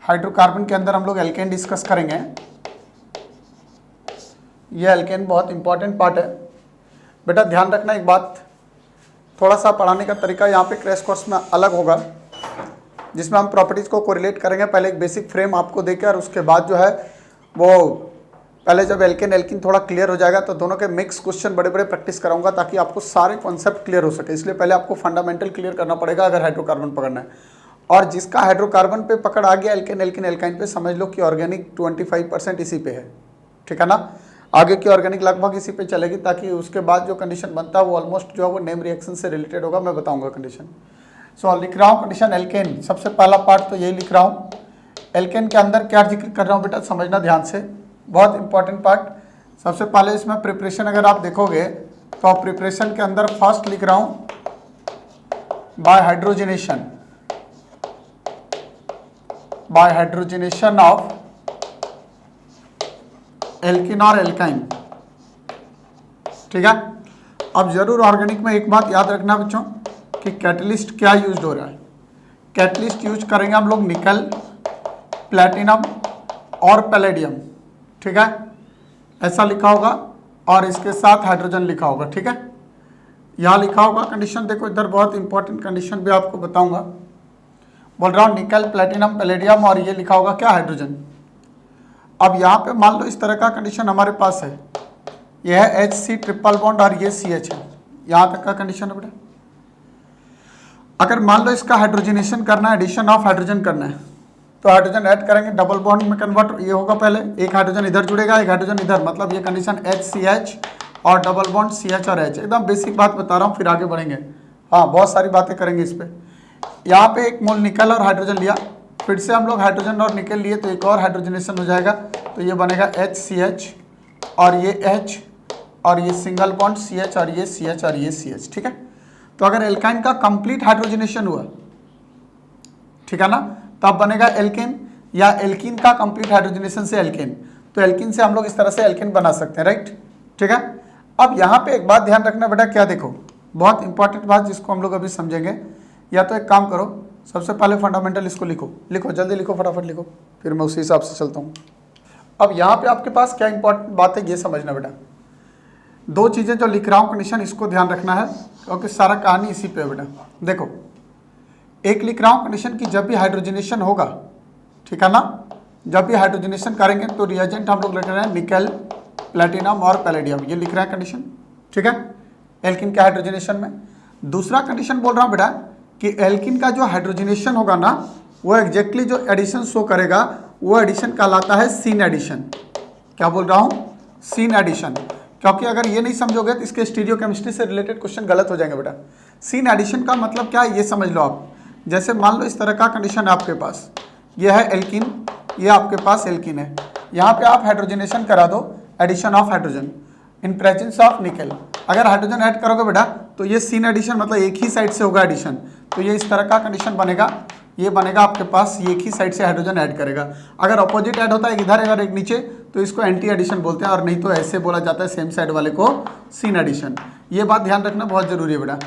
Hydrocarbon के अंदर हम लोग एल्केन डिस्कस करेंगे। ये एल्केन बहुत इंपॉर्टेंट पार्ट है बेटा। ध्यान रखना एक बात, थोड़ा सा पढ़ाने का तरीका यहाँ पे क्रैश कोर्स में अलग होगा, जिसमें हम प्रॉपर्टीज़ को कोरिलेट करेंगे। पहले एक बेसिक फ्रेम आपको देकर और उसके बाद जो है वो पहले जब एल्केन थोड़ा क्लियर हो जाएगा तो दोनों के मिक्स क्वेश्चन बड़े बड़े प्रैक्टिस कराऊंगा, ताकि आपको सारे कॉन्सेप्ट क्लियर हो सके। इसलिए पहले आपको फंडामेंटल क्लियर करना पड़ेगा अगर हाइड्रोकार्बन पकड़ना है। और जिसका हाइड्रोकार्बन पे पकड़ आ गया एल्केन एल्काइन पे, समझ लो कि ऑर्गेनिक 25% इसी पे है, ठीक है ना। आगे की ऑर्गेनिक लगभग इसी पे चलेगी, ताकि उसके बाद जो कंडीशन बनता है वो ऑलमोस्ट जो है वो नेम रिएक्शन से रिलेटेड होगा, मैं बताऊंगा कंडीशन। सो लिख रहा हूँ कंडीशन एल्केन, सबसे पहला पार्ट तो यही लिख रहा हूँ। एल्केन के अंदर क्या जिक्र कर रहा हूँ बेटा, समझना ध्यान से, बहुत इंपॉर्टेंट पार्ट। सबसे पहले इसमें प्रिपरेशन अगर आप देखोगे तो प्रिपरेशन के अंदर फर्स्ट लिख रहा हूँ बाय हाइड्रोजनेशन ऑफ एल्किन और एल्काइन, ठीक है। अब जरूर ऑर्गेनिक में एक बात याद रखना बच्चों कि कैटलिस्ट क्या यूज हो रहा है। कैटलिस्ट यूज करेंगे हम लोग निकल, प्लैटिनम और पैलेडियम, ठीक है, ऐसा लिखा होगा और इसके साथ हाइड्रोजन लिखा होगा, ठीक है। यहाँ लिखा होगा कंडीशन, देखो इधर बहुत इंपॉर्टेंट कंडीशन भी आपको बताऊंगा। बोल रहा हूँ निकल, प्लैटिनम, पैलेडियम और ये लिखा होगा क्या, हाइड्रोजन। अब यहाँ पे मान लो इस तरह का कंडीशन हमारे पास है, यह है HC ट्रिपल बॉन्ड और ये CH है, यहाँ तक का कंडीशन है बेटा। अगर मान लो इसका हाइड्रोजनेशन करना है, एडिशन ऑफ हाइड्रोजन करना है, तो हाइड्रोजन ऐड करेंगे, डबल बॉन्ड में कन्वर्ट ये होगा। पहले एक हाइड्रोजन इधर जुड़ेगा, एक हाइड्रोजन इधर, मतलब ये कंडीशन HCH और डबल बॉन्ड CH और H। एकदम बेसिक बात बता रहा हूँ, फिर आगे बढ़ेंगे। हाँ, बहुत सारी बातें करेंगे इस पर। यहाँ पे एक मोल निकल और हाइड्रोजन लिया, फिर से हम लोग हाइड्रोजन और निकल लिए तो एक और हाइड्रोजनेशन हो जाएगा, तो ये बनेगा HCH और ये H और ये सिंगल बॉन्ड CH और ये CH और ये CH, ठीक है। तो अगर एल्काइन का कंप्लीट हाइड्रोजनेशन हुआ, ठीक है ना, तब बनेगा एल्केन, या एल्कीन का कंप्लीट हाइड्रोजनेशन से एल्केन, तो एल्कीन से हम लोग इस तरह से एल्केन बना सकते हैं, राइट, ठीक है। अब यहाँ पे एक बात ध्यान रखना बेटा, क्या देखो, बहुत इंपॉर्टेंट बात जिसको हम लोग अभी समझेंगे। या तो एक काम करो, सबसे पहले फंडामेंटल इसको लिखो जल्दी लिखो, फटाफट लिखो, फिर मैं उसी हिसाब से चलता हूँ। अब यहाँ पे आपके पास क्या इंपॉर्टेंट बात है ये समझना बेटा। दो चीज़ें जो लिख रहा हूँ कंडीशन, इसको ध्यान रखना है क्योंकि सारा कहानी इसी पे है बेटा। देखो, एक लिख रहा हूँ कंडीशन की जब भी हाइड्रोजनेशन होगा, ठीक है ना, जब भी हाइड्रोजनेशन करेंगे तो रिएजेंट हम लोग लिख रहे हैं निकल, प्लैटिनम और पैलेडियम, ये लिख रहे हैं कंडीशन, ठीक है, एल्किन के हाइड्रोजनेशन में। दूसरा कंडीशन बोल रहा हूँ बेटा कि एल्किन का जो हाइड्रोजनेशन होगा ना, वो एग्जैक्टली जो एडिशन शो करेगा वो एडिशन कहलाता है सीन एडिशन। क्या बोल रहा हूँ, सीन एडिशन। क्योंकि अगर ये नहीं समझोगे तो इसके स्टीरियोकेमिस्ट्री से रिलेटेड क्वेश्चन गलत हो जाएंगे बेटा। सीन एडिशन का मतलब क्या है ये समझ लो आप। जैसे मान लो इस तरह का कंडीशन है आपके पास, ये है एल्किन, ये आपके पास एल्किन है, यहाँ पे आप हाइड्रोजनेशन करा दो, addition of hydrogen in presence of nickel. अगर हाइड्रोजन ऐड करोगे बेटा तो ये सीन एडिशन, मतलब एक ही साइड से होगा एडिशन, तो ये इस तरह का कंडीशन बनेगा, ये बनेगा आपके पास, ये एक ही साइड से हाइड्रोजन ऐड करेगा। अगर अपोजिट ऐड होता है, एक इधर अगर एक नीचे, तो इसको एंटी एडिशन बोलते हैं, और नहीं तो ऐसे बोला जाता है सेम साइड वाले को सीन एडिशन। ये बात ध्यान रखना बहुत जरूरी है बेटा।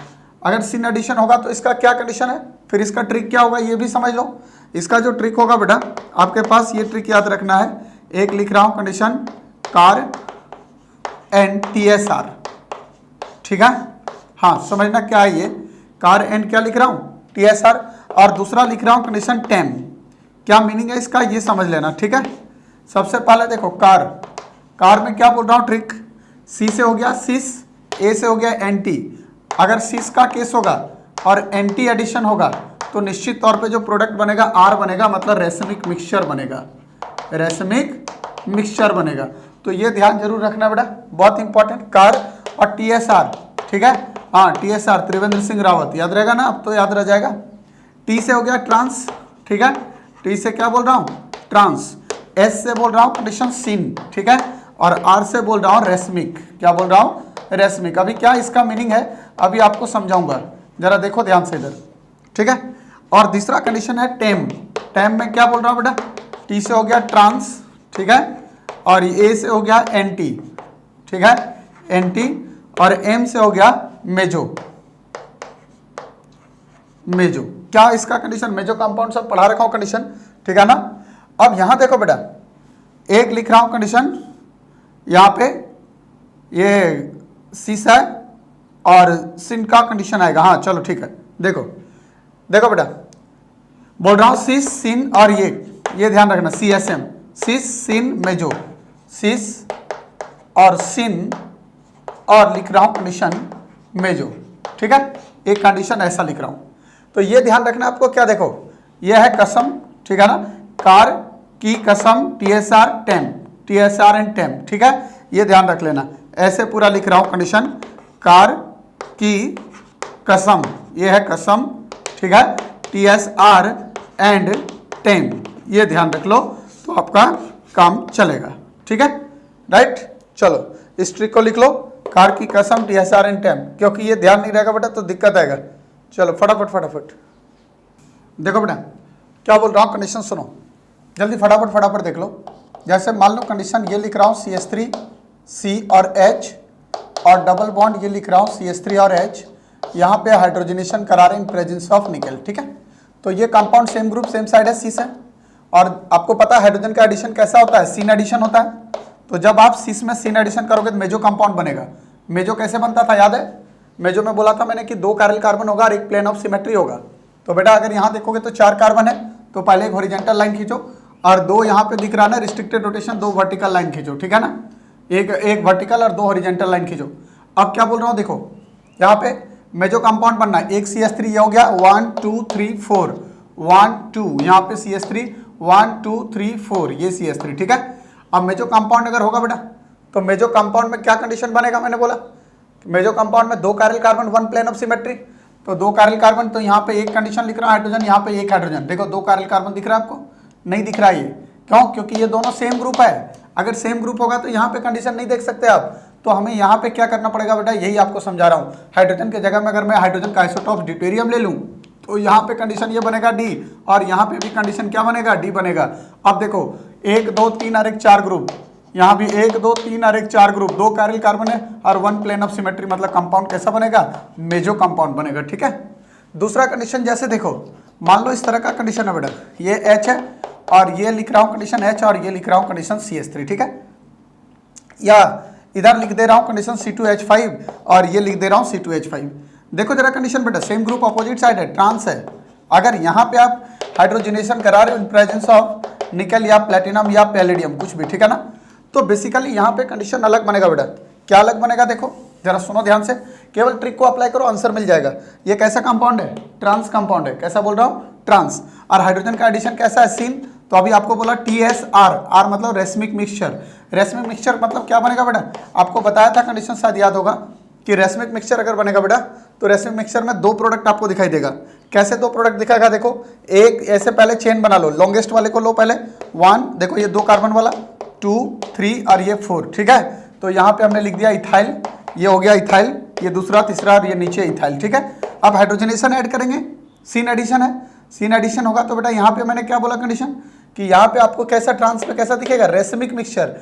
अगर सीन एडिशन होगा तो इसका क्या कंडीशन है, फिर इसका ट्रिक क्या होगा ये भी समझ लो। इसका जो ट्रिक होगा बेटा आपके पास, ये ट्रिक याद रखना है। एक लिख रहा हूँ कंडीशन कार एंड TSR, ठीक है, हाँ समझना क्या है ये, कार एंड क्या लिख रहा हूँ, TSR। और दूसरा लिख रहा हूँ कंडीशन टेम, क्या मीनिंग है इसका ये समझ लेना, ठीक है। सबसे पहले देखो कार में क्या बोल रहा हूँ ट्रिक, C से हो गया सिस, A से हो गया एंटी। अगर सिस का केस होगा और एंटी एडिशन होगा तो निश्चित तौर पे जो प्रोडक्ट बनेगा R बनेगा, मतलब रेसमिक मिक्सचर बनेगा, रेसमिक मिक्सचर बनेगा। तो ये ध्यान जरूर रखना बेटा, बहुत इंपॉर्टेंट, कार और TSR, ठीक है, हाँ TSR त्रिवेंद्र सिंह रावत, याद रहेगा ना, अब तो याद रह जाएगा। T से हो गया ट्रांस, ठीक है, T से क्या बोल रहा हूँ ट्रांस, S से बोल रहा हूँ कंडीशन सीन, ठीक है, और R से बोल रहा हूँ रेसमिक, क्या बोल रहा हूँ रेसमिक। अभी क्या इसका मीनिंग है अभी आपको समझाऊंगा, जरा देखो ध्यान से इधर, ठीक है। और तीसरा कंडीशन है टेम में क्या बोल रहा हूँ बेटा, T से हो गया ट्रांस, ठीक है, और A से हो गया एंटी, ठीक है, एंटी, और M से हो गया मेजो। क्या इसका कंडीशन, मेजो कंपाउंड सब पढ़ा रखा हूं कंडीशन, ठीक है ना। अब यहां देखो बेटा, एक लिख रहा हूं कंडीशन, यहां पे ये सीस है और सिन का कंडीशन आएगा। हाँ चलो ठीक है, देखो देखो बेटा, बोल रहा हूं सिस सिन और ये ध्यान रखना, CSM, सिस सिन मेजो, सिस और सिन, और लिख रहा हूं कंडीशन मेजो, ठीक है। एक कंडीशन ऐसा लिख रहा हूं, तो ये ध्यान रखना आपको। क्या देखो, ये है कसम, ठीक है ना, कार की कसम, TSR टेम, TSR एंड टेम, ठीक है, ये ध्यान रख लेना। ऐसे पूरा लिख रहा हूं कंडीशन, कार की कसम, ये है कसम, ठीक है, TSR एंड टेम, ये ध्यान रख लो तो आपका काम चलेगा, ठीक है, राइट। चलो इस ट्रिक को लिख लो, कार की कसम, TSR एंड टेम, क्योंकि ये ध्यान नहीं रहेगा बेटा तो दिक्कत आएगा। चलो फटाफट फटाफट देखो बेटा, क्या बोल रहा हूँ, कंडीशन सुनो जल्दी, फटाफट फटाफट देख लो। जैसे मान लो कंडीशन ये लिख रहा हूँ CH3 C और H, और डबल बॉन्ड ये लिख रहा हूँ CH3 और H, यहाँ पे हाइड्रोजनेशन करा रहे हैं इन प्रेजेंस ऑफ निकल, ठीक है। तो ये compound same group same side है, C से, और आपको पता है हाइड्रोजन का एडिशन कैसा होता है, सीन एडिशन होता है। तो जब आप सिस में सीन एडिशन करोगे तो मेजो कंपाउंड बनेगा। मेजो कैसे बनता था याद है, मेजो में बोला था मैंने कि 2 कैरल कार्बन होगा और एक प्लेन ऑफ सिमेट्री होगा। तो बेटा अगर यहाँ देखोगे तो 4 कार्बन है, तो पहले एक हॉरिजॉन्टल लाइन खींचो, और 2 यहाँ पे दिख रहा ना रिस्ट्रिक्टेड रोटेशन, 2 वर्टिकल लाइन खींचो, ठीक है ना, एक वर्टिकल और 2 हॉरिजॉन्टल लाइन खींचो। अब क्या बोल रहा हूँ देखो, यहाँ पे मेजो कंपाउंड बनना है, एक CH3 ये हो गया, 1 2 3 4, 1 2, यहाँ पे CH3 1 2 3 4, ये CH3, ठीक है। अब मेजो कंपाउंड अगर होगा बेटा, तो मेजो कंपाउंड में क्या कंडीशन बनेगा, मैंने बोला मेजो कंपाउंड में 2 chiral carbon 1 plane of symmetry, तो 2 कैरल कार्बन, तो यहाँ पे एक कंडीशन लिख रहा है हाइड्रोजन, यहाँ पे एक हाइड्रोजन, देखो 2 कैरल कार्बन दिख रहा है आपको, नहीं दिख रहा है ये, क्यों, क्योंकि ये दोनों सेम ग्रुप है। अगर सेम ग्रुप होगा तो यहाँ पे कंडीशन नहीं देख सकते आप, तो हमें यहाँ पे क्या करना पड़ेगा बेटा, यही आपको समझा रहा हूँ। हाइड्रोजन के जगह में अगर मैं हाइड्रोजन का आइसोटोप ड्यूटेरियम ले लूँ, तो यहाँ पे कंडीशन ये बनेगा D, और यहाँ पे भी कंडीशन क्या बनेगा, D बनेगा। अब देखो 1 2 3 और 1 4 ग्रुप, यहाँ भी 1 2 3 और 1 4 ग्रुप, 2 कैरल कार्बन है और 1 प्लेन ऑफ सिमेट्री, मतलब कंपाउंड कैसा बनेगा, मेजो कंपाउंड बनेगा, ठीक है। दूसरा कंडीशन जैसे देखो, मान लो इस तरह का कंडीशन है बेटा, ये H है और ये लिख रहा हूँ कंडीशन H, और ये लिख रहा हूँ कंडीशन CH3, ठीक है, या इधर लिख दे रहा हूँ कंडीशन C2H5 और ये लिख दे रहा हूँ C2H5। देखो जरा कंडीशन बेटा, सेम ग्रुप अपोजिट साइड है, ट्रांस है। अगर यहाँ पे आप हाइड्रोजनेशन करा रहे हो इन प्रेजेंस ऑफ निकल या प्लेटिनम या पैलेडियम, कुछ भी, ठीक है ना, तो बेसिकली यहाँ पे कंडीशन अलग बनेगा बेटा। क्या अलग बनेगा देखो जरा सुनो ध्यान से, केवल ट्रिक को अप्लाई करो, आंसर मिल जाएगा। ये कैसा कंपाउंड है, ट्रांस कंपाउंड है, कैसा बोल रहा हूँ, ट्रांस। और हाइड्रोजन का एडिशन कैसा है, सीन। तो अभी आपको बोला TSR, R मतलब रेसमिक मिक्सचर। रेसमिक मिक्सचर मतलब क्या बनेगा बेटा, आपको बताया था कंडीशन शायद याद होगा कि रेसमिक मिक्सचर अगर बनेगा बेटा, तो रेसमिक मिक्सचर में 2 प्रोडक्ट आपको दिखाई देगा। कैसे 2 प्रोडक्ट दिखाएगा देखो, एक ऐसे पहले चेन बना लो, लॉन्गेस्ट वाले को लो पहले, 1 देखो ये 2 कार्बन वाला, 2 3 और ये 4, ठीक है। तो यहाँ पे हमने लिख दिया इथाइल, ये हो गया इथाइल, ये दूसरा तीसरा और ये नीचे इथाइल, ठीक है। अब हाइड्रोजनेशन ऐड करेंगे, सीन एडिशन है, सीन एडिशन होगा तो बेटा यहाँ पे मैंने क्या बोला कंडीशन, कि यहाँ पे आपको कैसा ट्रांस पे कैसा दिखेगा, रेसमिक मिक्सचर।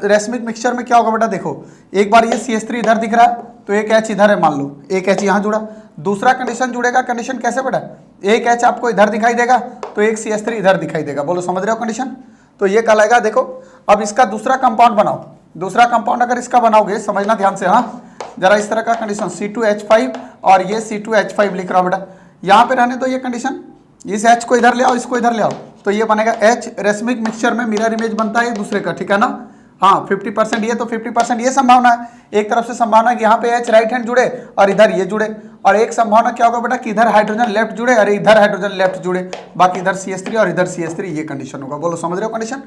रेसमिक मिक्सचर में क्या होगा बेटा देखो, एक बार ये CH3 इधर दिख रहा है तो एक H इधर है, मान लो एक H यहाँ जुड़ा, दूसरा कंडीशन जुड़ेगा, कंडीशन कैसे बेटा, एक H आपको इधर दिखाई देगा तो एक CH3 इधर दिखाई देगा, बोलो समझ रहे हो कंडीशन। तो ये कहलाएगा देखो, अब इसका दूसरा कंपाउंड बनाओ, दूसरा कंपाउंड अगर इसका बनाओगे, समझना ध्यान से, हाँ जरा इस तरह का कंडीशन C2H5 और ये C2H5 लिख रहा हूँ बेटा, यहाँ पे रहने दो ये कंडीशन, इस H को इधर ले आओ, इसको इधर ले आओ, तो ये बनेगा H। रेसमिक मिक्सचर में मिरर इमेज बनता है एक दूसरे का, ठीक है ना, हाँ 50% ये तो 50% ये संभावना है। एक तरफ से संभावना कि यहाँ पे H राइट हैंड जुड़े और इधर ये जुड़े, और एक संभावना क्या होगा बेटा कि इधर हाइड्रोजन लेफ्ट जुड़े और इधर हाइड्रोजन लेफ्ट जुड़े, बाकी इधर CH3 और इधर CH3, ये कंडीशन होगा, बोलो समझ रहे हो कंडीशन।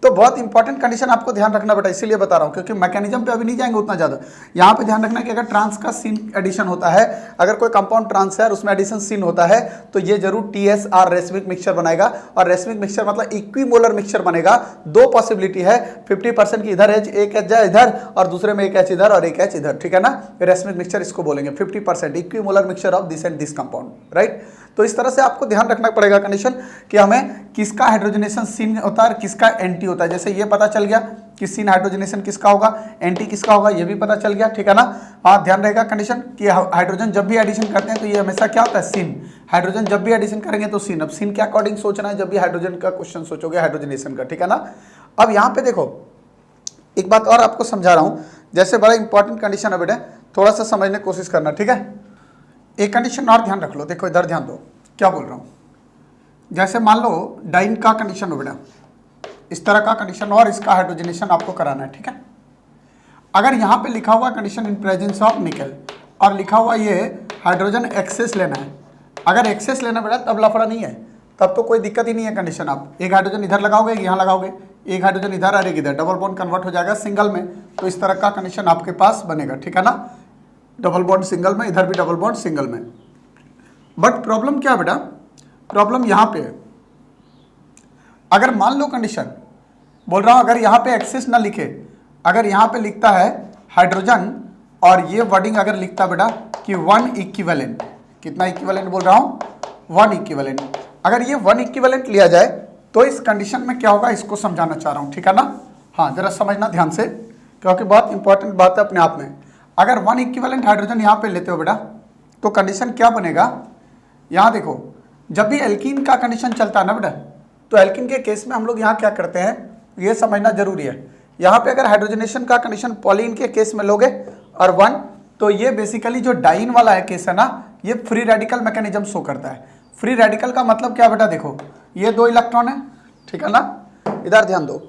तो बहुत इंपॉर्टेंट कंडीशन आपको ध्यान रखना बेटा, इसीलिए बता रहा हूँ, क्योंकि मैकेनिज्म पे अभी नहीं जाएंगे उतना ज़्यादा। यहाँ पे ध्यान रखना कि अगर ट्रांस का सीन एडिशन होता है, अगर कोई कंपाउंड ट्रांस है और उसमें एडिशन सीन होता है, तो ये जरूर TSR रेसमिक मिक्सचर बनाएगा। और रेसमिक मिक्सचर मतलब इक्विमोलर मिक्सचर बनेगा। 2 पॉसिबिलिटी है, 50% की इधर H, एक H जाए इधर और दूसरे में एक H इधर और एक H इधर, ठीक है ना, रेसमिक मिक्सचर इसको बोलेंगे। 50% equimolar mixture of this and this compound, right. तो इस तरह से आपको ध्यान रखना पड़ेगा कंडीशन कि हमें किसका हाइड्रोजनेशन सीन होता है और किसका एंटी होता है। जैसे ये पता चल गया कि सीन हाइड्रोजनेशन किसका होगा, एंटी किसका होगा, ये भी पता चल गया, ठीक है ना। हाँ, ध्यान रहेगा कंडीशन कि हाइड्रोजन जब भी एडिशन करते हैं तो ये हमेशा क्या होता है, सीन। हाइड्रोजन जब भी एडिशन करेंगे तो सीन। अब सीन के अकॉर्डिंग सोचना है जब भी हाइड्रोजन का क्वेश्चन सोचोगे, हाइड्रोजनेशन का, ठीक है ना। अब यहाँ पे देखो एक बात और आपको समझा रहा हूँ, जैसे बड़ा इंपॉर्टेंट कंडीशन है बेटा, थोड़ा सा समझने की कोशिश करना, ठीक है। एक कंडीशन और ध्यान रख लो, देखो इधर ध्यान दो क्या बोल रहा हूँ। जैसे मान लो डाइन का कंडीशन हो बेटा, इस तरह का कंडीशन और इसका हाइड्रोजनेशन आपको कराना है, ठीक है। अगर यहाँ पे लिखा हुआ कंडीशन इन प्रेजेंस ऑफ निकल और लिखा हुआ ये हाइड्रोजन एक्सेस लेना है, अगर एक्सेस लेना बेटा तब लफड़ा नहीं है, तब तो कोई दिक्कत ही नहीं है कंडीशन। आप एक हाइड्रोजन इधर लगाओगे, यहाँ लगाओगे, एक हाइड्रोजन इधर और एक इधर, डबल बॉन्ड कन्वर्ट हो जाएगा सिंगल में, तो इस तरह का कंडीशन आपके पास बनेगा, ठीक है ना। डबल बॉन्ड सिंगल में, इधर भी डबल बॉन्ड सिंगल में। बट प्रॉब्लम क्या है बेटा, प्रॉब्लम यहाँ पे है। अगर मान लो कंडीशन बोल रहा हूँ, अगर यहाँ पे एक्सेस ना लिखे, अगर यहाँ पे लिखता है हाइड्रोजन और ये वर्डिंग अगर लिखता बेटा कि 1 इक्विवेलेंट, कितना इक्विवेलेंट बोल रहा हूँ, 1 इक्विवेलेंट, अगर ये 1 इक्विवेलेंट लिया जाए तो इस कंडीशन में क्या होगा, इसको समझाना चाह रहा हूँ, ठीक है ना। हाँ, जरा समझना ध्यान से, क्योंकि बहुत इंपॉर्टेंट बात है अपने आप में। अगर 1 इक्विवेलेंट हाइड्रोजन यहाँ पे लेते हो बेटा तो कंडीशन क्या बनेगा, यहाँ देखो, जब भी एल्कीन का कंडीशन चलता है ना बेटा, तो एल्कीन के केस में हम लोग यहाँ क्या करते हैं, ये समझना जरूरी है। यहाँ पे अगर हाइड्रोजनेशन का कंडीशन पॉलीन के केस में लोगे और 1, तो ये बेसिकली जो डाइन वाला है केस है ना, ये फ्री रेडिकल मैकेनिज्म शो करता है। फ्री रेडिकल का मतलब क्या बेटा, देखो ये 2 इलेक्ट्रॉन है, ठीक है ना, इधर ध्यान दो,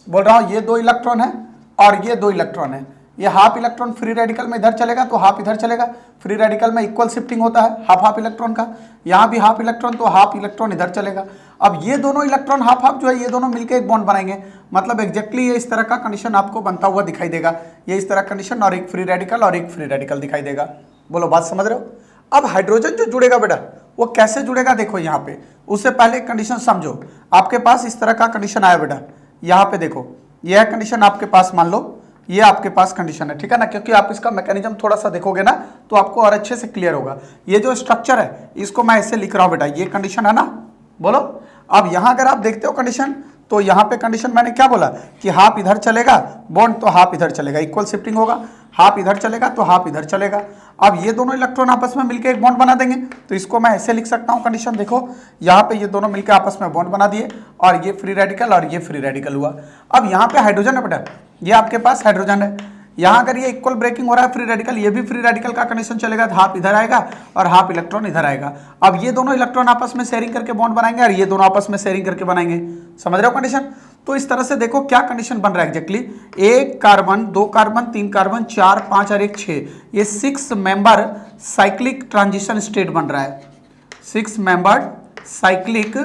बोल रहा हूँ ये 2 इलेक्ट्रॉन है और ये 2 इलेक्ट्रॉन है, ये हाफ इलेक्ट्रॉन फ्री रेडिकल में इधर चलेगा तो हाफ इधर चलेगा, फ्री रेडिकल में इक्वल शिफ्टिंग होता है हाफ हाफ इलेक्ट्रॉन का, यहाँ भी हाफ इलेक्ट्रॉन तो हाफ इलेक्ट्रॉन इधर चलेगा। अब ये दोनों इलेक्ट्रॉन हाफ हाफ जो है, ये दोनों मिलकर एक बॉन्ड बनाएंगे, मतलब एग्जैक्टली ये इस तरह का कंडीशन आपको बनता हुआ दिखाई देगा, ये इस तरह कंडीशन, और एक फ्री रेडिकल और एक फ्री रेडिकल दिखाई देगा। बोलो बात समझ रहे हो। अब हाइड्रोजन जो जुड़ेगा बेटा वो कैसे जुड़ेगा, देखो यहाँ पे, उससे पहले एक कंडीशन समझो। आपके पास इस तरह का कंडीशन आया बेटा, यहाँ पे देखो यह कंडीशन आपके पास, मान लो ये आपके पास कंडीशन है, ठीक है ना, क्योंकि आप इसका मैकेनिज्म थोड़ा सा देखोगे ना तो आपको और अच्छे से क्लियर होगा। ये जो स्ट्रक्चर है इसको मैं ऐसे लिख रहा हूँ बेटा, ये कंडीशन है ना, बोलो। अब यहाँ अगर आप देखते हो कंडीशन, तो यहाँ पे कंडीशन मैंने क्या बोला कि हाफ इधर चलेगा बॉन्ड तो हाफ इधर चलेगा, इक्वल शिफ्टिंग होगा, हाफ इधर चलेगा तो हाफ इधर चलेगा। अब ये दोनों इलेक्ट्रॉन आपस में मिलकर एक बॉन्ड बना देंगे, तो इसको मैं ऐसे लिख सकता हूँ कंडीशन, देखो यहाँ पे ये दोनों मिलकर आपस में बॉन्ड बना दिए और ये फ्री रेडिकल और ये फ्री रेडिकल हुआ। अब यहाँ पे हाइड्रोजन है बेटा, ये आपके पास हाइड्रोजन है, यहाँ अगर ये इक्वल ब्रेकिंग हो रहा है फ्री रेडिकल, ये भी फ्री रेडिकल का कंडीशन चलेगा, तो हाफ इधर आएगा और हाफ इलेक्ट्रॉन इधर आएगा। अब ये दोनों इलेक्ट्रॉन आपस में शेयरिंग करके बॉन्ड बनाएंगे और ये दोनों आपस में शेयरिंग करके बनाएंगे, समझ रहे हो कंडीशन। तो इस तरह से देखो क्या कंडीशन बन रहा है एग्जैक्टली, 1 कार्बन 2 कार्बन 3 कार्बन 4 5 और 1 6, ये 6 मेंबर साइक्लिक ट्रांजिशन स्टेट बन रहा है, 6 मेंबर साइक्लिक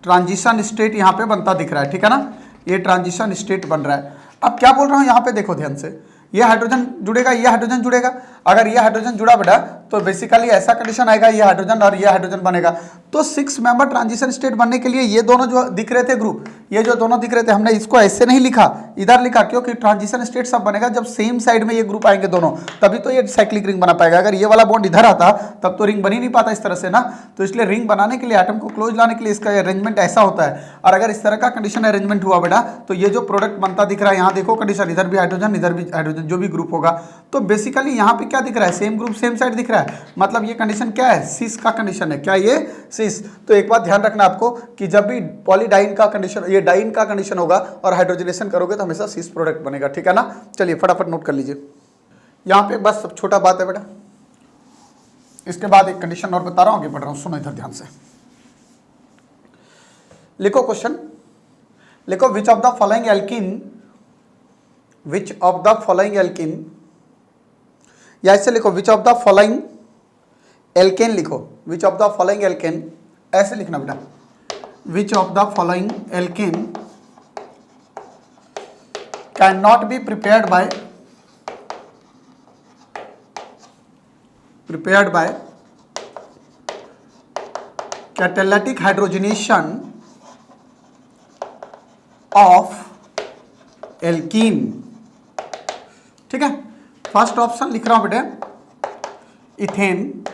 ट्रांजिशन स्टेट यहाँ पे बनता दिख रहा है, ठीक है ना, ये ट्रांजिशन स्टेट बन रहा है। अब क्या बोल रहा हूँ यहाँ पे देखो ध्यान से, ये हाइड्रोजन जुड़ेगा, ये हाइड्रोजन जुड़ेगा, अगर ये हाइड्रोजन जुड़ा बेटा तो बेसिकली ऐसा कंडीशन आएगा, ये हाइड्रोजन और ये हाइड्रोजन बनेगा। तो 6 मेंबर ट्रांजिशन स्टेट बनने के लिए ये दोनों जो दिख रहे थे ग्रुप, ये जो दोनों दिख रहे थे, हमने इसको ऐसे नहीं लिखा, इधर लिखा, क्योंकि ट्रांजिशन स्टेट सब बनेगा जब सेम साइड में ये ग्रुप आएंगे दोनों, तभी तो ये साइक्लिक रिंग बना पाएगा। अगर ये वाला बॉन्ड इधर आता तब तो रिंग बन ही नहीं पाता इस तरह से ना, तो इसलिए रिंग बनाने के लिए, एटम को क्लोज लाने के लिए इसका अरेंजमेंट ऐसा होता है। और अगर इस तरह का कंडीशन अरेंजमेंट हुआ बेटा तो ये जो प्रोडक्ट बनता दिख रहा है, यहाँ देखो कंडीशन, इधर भी हाइड्रोजन इधर भी हाइड्रोजन, जो भी ग्रुप होगा, तो बेसिकली यहाँ पे क्या दिख रहा है, सेम ग्रुप सेम साइड दिख रहा है, मतलब ये कंडीशन क्या है, सिस का कंडीशन है, क्या ये सिस। तो एक बात ध्यान रखना आपको कि जब भी पॉलीडाइन का कंडीशन, ये डाइन का कंडीशन होगा और हाइड्रोजनेशन करोगे तो हमेशा सिस प्रोडक्ट बनेगा, ठीक है ना। चलिए फटाफट नोट कर लीजिए, यहाँ पे बस सब छोटा बात है बेटा, इसके बाद एक कंडीशन और बता रहा हूँ, आगे बढ़ रहा हूँ, सुनो इधर ध्यान से। लिखो क्वेश्चन, लिखो which of the following alkene, which of the following alkene, या ऐसे लिखो which of the following alkane, लिखो which of the following alkane, ऐसे लिखना बेटा, which of the following alkane can not be prepared by catalytic hydrogenation of alkene, ठीक है। First option लिख रहा हूं बेटे इथेन,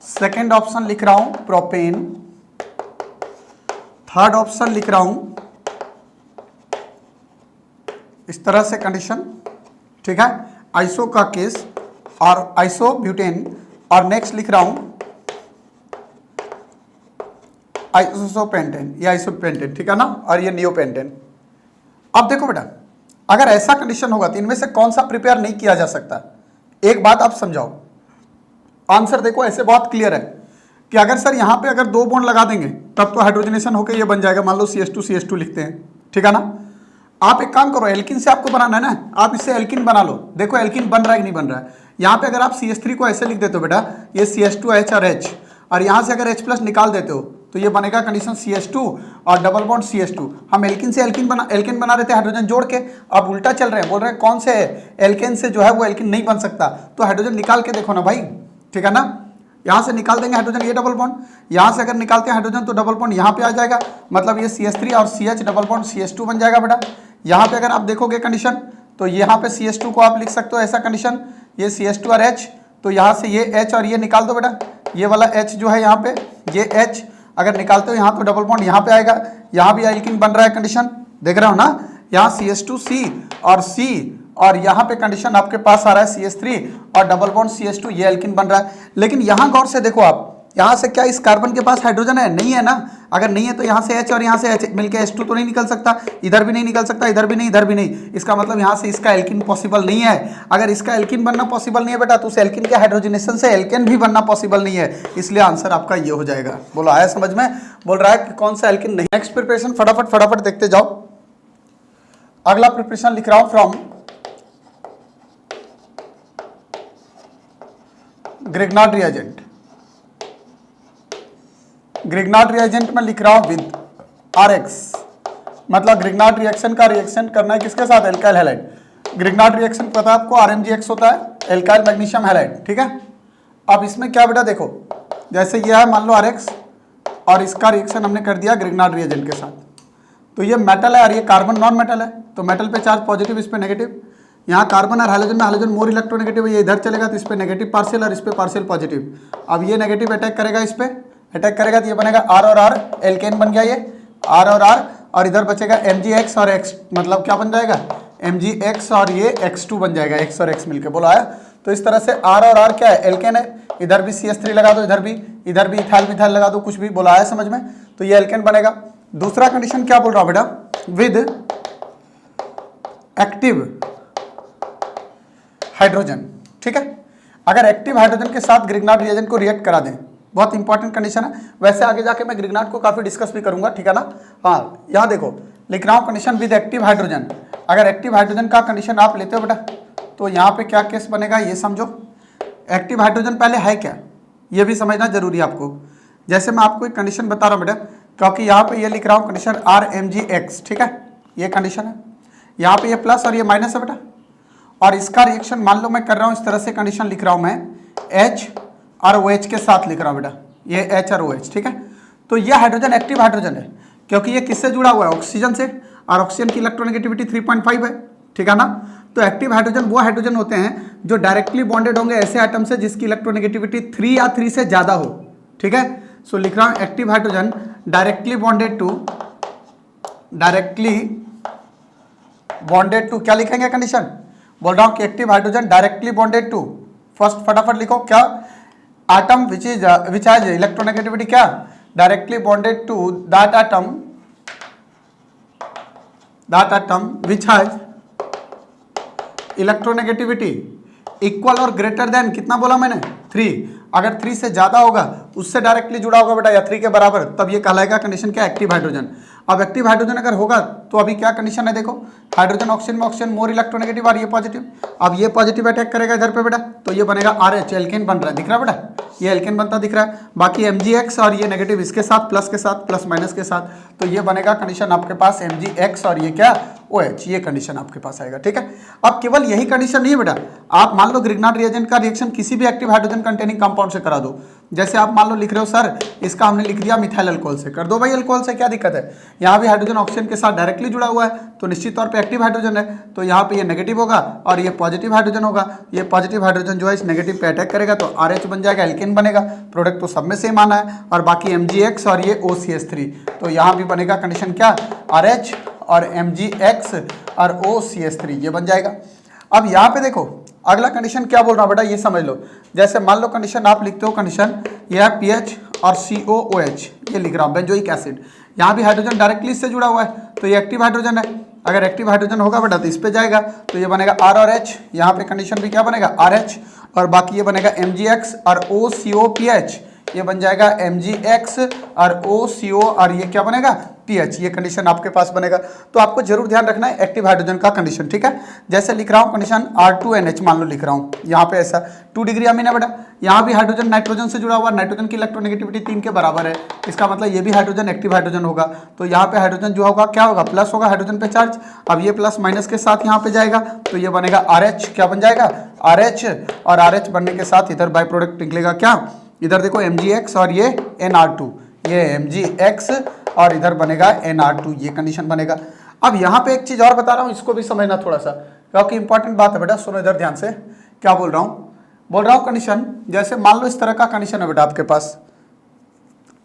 सेकेंड ऑप्शन लिख रहा हूं प्रोपेन, थर्ड ऑप्शन लिख रहा हूं इस तरह से कंडीशन, ठीक है, आइसो का केस और आइसो ब्यूटेन, और नेक्स्ट लिख रहा हूं आइसोपेंटेन, ये आइसोपेंटेन, ठीक है ना, और ये नियोपेंटेन। अब देखो बेटा, अगर ऐसा कंडीशन होगा तो इनमें से कौन सा प्रिपेयर नहीं किया जा सकता? एक बात आप समझाओ, आंसर देखो ऐसे बहुत क्लियर है कि अगर सर यहाँ पे अगर 2 बॉन्ड लगा देंगे तब तो हाइड्रोजनेशन होकर ये बन जाएगा, मान लो CH2 लिखते हैं, ठीक है ना। आप एक काम करो, एल्किन से आपको बनाना है ना, आप इससे एल्किन बना लो, देखो एल्किन बन रहा है कि नहीं बन रहा है। यहाँ पे अगर आप CH3 को ऐसे लिख देते हो बेटा, ये CH2H और H, और यहाँ से अगर H+ निकाल देते हो तो ये बनेगा कंडीशन CH2 और डबल बॉन्ड CH2। हम एल्किन से एल्किन बना रहे थे हाइड्रोजन जोड़ के, अब उल्टा चल रहे हैं, बोल रहे हैं कौन से एल्केन से जो है वो एल्किन नहीं बन सकता, तो हाइड्रोजन निकाल के देखो ना भाई, ठीक है ना। यहाँ से निकाल देंगे हाइड्रोजन, ये डबल बॉन्ड, यहाँ से अगर निकालते हैं हाइड्रोजन तो डबल बॉन्ड यहाँ पे आ जाएगा, मतलब ये CH3 और CH डबल बॉन्ड CH2 बन जाएगा बेटा। यहाँ पे अगर आप देखोगे कंडीशन तो यहाँ पे CH2 को आप लिख सकते हो ऐसा कंडीशन, ये CH2 और H, तो यहाँ से ये H और ये निकाल दो बेटा, ये वाला H जो है यहाँ पे, ये H अगर निकालते हो यहाँ तो डबल बॉन्ड यहाँ पे आएगा, यहाँ भी एल्किन बन रहा है कंडीशन, देख रहे हो ना, यहाँ CH2C और C, और यहाँ पे कंडीशन आपके पास आ रहा है CH3 और डबल बॉन्ड CH2, ये एल्किन बन रहा है। लेकिन यहाँ गौर से देखो आप, यहाँ से क्या इस कार्बन के पास हाइड्रोजन है? नहीं है ना। अगर नहीं है तो यहाँ से H और यहाँ से H मिलकर H2 तो नहीं निकल सकता, इधर भी नहीं निकल सकता, इधर भी नहीं, इधर भी नहीं, इसका मतलब यहाँ से इसका एल्किन पॉसिबल नहीं है। अगर इसका एल्किन बनना पॉसिबल नहीं है बेटा तो उस एल्किन के हाइड्रोजनेशन से एल्केन भी बनना पॉसिबल नहीं है, इसलिए आंसर आपका ये हो जाएगा। बोलो आया समझ में? बोल रहा है कि कौन सा एल्किन नहीं। नेक्स्ट प्रिपरेशन फटाफट देखते जाओ। अगला प्रिपरेशन लिख रहा हूं from Grignard reagent. Grignard reagent में लिख रहा हूं विद RX, मतलब ग्रिग्नार्ड रिएक्शन का रिएक्शन करना है किसके साथ? Alkyl halide. ग्रिग्नार्ड रिएक्शन पता है आपको, RMgX होता है, एल्काइल मैग्नीशियम हैलाइड, ठीक है। अब इसमें क्या बेटा देखो, जैसे ये है मान लो RX और इसका रिएक्शन हमने कर दिया ग्रिग्नार्ड रिएजेंट के साथ, तो ये मेटल है और ये कार्बन नॉन मेटल है, तो मेटल पे चार्ज पॉजिटिव, इस पे नेगेटिव। यहाँ कार्बन और हाइड्रोजन में हाइड्रोजन मोर इलेक्ट्रोनेगेटिव है, ये इधर चलेगा तो इस पे नेगेटिव पार्शियल और इस पे पार्शियल पॉजिटिव। अब ये नेगेटिव अटैक करेगा, इस पे अटैक करेगा तो ये बनेगा R और R, एल्केन बन गया ये R और R, और इधर बचेगा Mgx और X, मतलब क्या बन जाएगा? Mgx और ये X2 बन जाएगा, X और X मिलकर, बोला आया। तो इस तरह से R और R क्या है? एल्केन है, इधर भी CH3 लगा दो, इधर भी इथाइल मिथाइल लगा दो, कुछ भी, बोला आया समझ में? तो ये एल्केन बनेगा। दूसरा कंडीशन क्या बोल रहा हूं बेटा? विद एक्टिव हाइड्रोजन, ठीक है। अगर एक्टिव हाइड्रोजन के साथ ग्रिग्नार्ड रिएजेंट को रिएक्ट करा दें, बहुत इंपॉर्टेंट कंडीशन है। वैसे आगे जाके मैं ग्रिग्नार्ड को काफी डिस्कस भी करूंगा, ठीक है ना। हाँ, यहाँ देखो लिख रहा हूं कंडीशन विद एक्टिव हाइड्रोजन। अगर एक्टिव हाइड्रोजन का कंडीशन आप लेते हो बेटा तो यहाँ पे क्या केस बनेगा ये समझो। एक्टिव हाइड्रोजन पहले है क्या, ये भी समझना जरूरी है आपको। जैसे मैं आपको एक कंडीशन बता रहा हूँ बेटा, क्योंकि यहाँ पे ये लिख रहा हूँ कंडीशन RMgX, ठीक है, ये कंडीशन है। यहाँ पे ये प्लस और ये माइनस है बेटा, और इसका रिएक्शन मान लो मैं कर रहा हूँ इस तरह से, कंडीशन लिख रहा हूँ मैं H और OH के साथ लिख रहा हूँ बेटा, ये H और OH, ठीक है। तो ये हाइड्रोजन एक्टिव हाइड्रोजन है, क्योंकि ये किससे जुड़ा हुआ है? ऑक्सीजन से, और ऑक्सीजन की इलेक्ट्रोनेगेटिविटी 3.5 है, ठीक है ना। तो एक्टिव हाइड्रोजन वो हाइड्रोजन होते हैं जो डायरेक्टली बॉन्डेड होंगे ऐसे एटम से जिसकी इलेक्ट्रोनेगेटिविटी 3 या 3 से ज्यादा हो, ठीक है। सो लिख रहा हूँ active hydrogen directly bonded to क्या लिखेंगे कंडीशन? बोल रहा हूं कि active hydrogen directly bonded to, first फटाफट लिखो क्या? एटम विच हैज इलेक्ट्रोनेगेटिविटी क्या? Directly bonded to that atom which has electronegativity equal और ग्रेटर देन, कितना बोला मैंने? 3। अगर 3 से ज्यादा होगा उससे डायरेक्टली जुड़ा होगा बेटा, या 3 के बराबर, तब ये कहलाएगा कंडीशन क्या? Active hydrogen. अब एक्टिव हाइड्रोजन अगर होगा तो अभी क्या कंडीशन है देखो, हाइड्रोजन ऑक्सीजन में ऑक्सीजन मोर इलेक्ट्रोनेगेटिव और ये पॉजिटिव। अब ये पॉजिटिव अटैक करेगा इधर पे बेटा, तो ये बनेगा RH, एल्केन बन रहा है, दिख रहा है बेटा, ये एल्केन बनता दिख रहा है। बाकी Mgx और ये नेगेटिव इसके साथ, प्लस के साथ, प्लस माइनस के साथ, तो ये बनेगा कंडीशन आपके पास Mgx और ये क्या? OH, ये कंडीशन आपके पास आएगा, ठीक है। अब केवल यही कंडीशन नहीं है बेटा, आप मान लो ग्रिग्नार्ड रिएजेंट का रिएक्शन किसी भी एक्टिव हाइड्रोजन कंटेनिंग कंपाउंड से करा दो। जैसे आप मान लो लिख रहे हो सर इसका हमने लिख दिया मिथाइल अल्कोहल से, कर दो भाई अल्कोहल से, क्या दिक्कत है? यहाँ भी हाइड्रोजन ऑक्सीजन के साथ डायरेक्टली जुड़ा हुआ है तो निश्चित तौर पे एक्टिव हाइड्रोजन है, तो यहाँ पे ये नेगेटिव होगा और ये पॉजिटिव हाइड्रोजन होगा। ये पॉजिटिव हाइड्रोजन जो है इस नेगेटिव पे अटैक करेगा तो RH बन जाएगा, एल्केन बनेगा। प्रोडक्ट तो सब में सेम आना है, और बाकी Mgx और ये OCH3, तो यहाँ भी बनेगा कंडीशन क्या? RH और Mgx और OCH3 ये बन जाएगा। अब यहाँ पे देखो अगला कंडीशन क्या बोल रहा हूँ बेटा, ये समझ लो। जैसे मान लो कंडीशन आप लिखते हो, कंडीशन ये है PH और COOH, ये लिख रहा हूँ बेंजोइक एसिड। यहाँ भी हाइड्रोजन डायरेक्टली इससे जुड़ा हुआ है, तो ये एक्टिव हाइड्रोजन है। अगर एक्टिव हाइड्रोजन होगा बेटा तो इस पे जाएगा, तो ये बनेगा R और H। यहाँ पे कंडीशन भी क्या बनेगा, RH, और बाकी ये बनेगा MgX और OCOPH, ये बन जाएगा MgX और OCO, और ये क्या बनेगा, PH। ये कंडीशन आपके पास बनेगा। तो आपको जरूर ध्यान रखना है एक्टिव हाइड्रोजन का कंडीशन, ठीक है। जैसे लिख रहा हूँ कंडीशन R2NH मान लो लिख रहा हूँ, यहाँ पे ऐसा 2 डिग्री अमीन है बेटा। यहाँ भी हाइड्रोजन नाइट्रोजन से जुड़ा हुआ, नाइट्रोजन की इलेक्ट्रोनेगेटिविटी 3 के बराबर है, इसका मतलब ये भी हाइड्रोजन एक्टिव हाइड्रोजन होगा। तो यहाँ पे हाइड्रोजन जो होगा क्या होगा, प्लस होगा हाइड्रोजन पे चार्ज। अब ये प्लस माइनस के साथ यहाँ पे जाएगा, तो ये बनेगा RH, क्या बन जाएगा, RH, और RH बनने के साथ इधर बाई प्रोडक्ट निकलेगा क्या, इधर देखो MgX और ये NR2, ये MgX और इधर बनेगा NR2, ये कंडीशन बनेगा। अब यहाँ पे एक चीज और बता रहा हूँ, इसको भी समझना थोड़ा सा, क्योंकि इंपॉर्टेंट बात है बेटा, सुनो इधर ध्यान से। क्या बोल रहा हूँ कंडीशन, जैसे मान लो इस तरह का कंडीशन है बेटा आपके पास,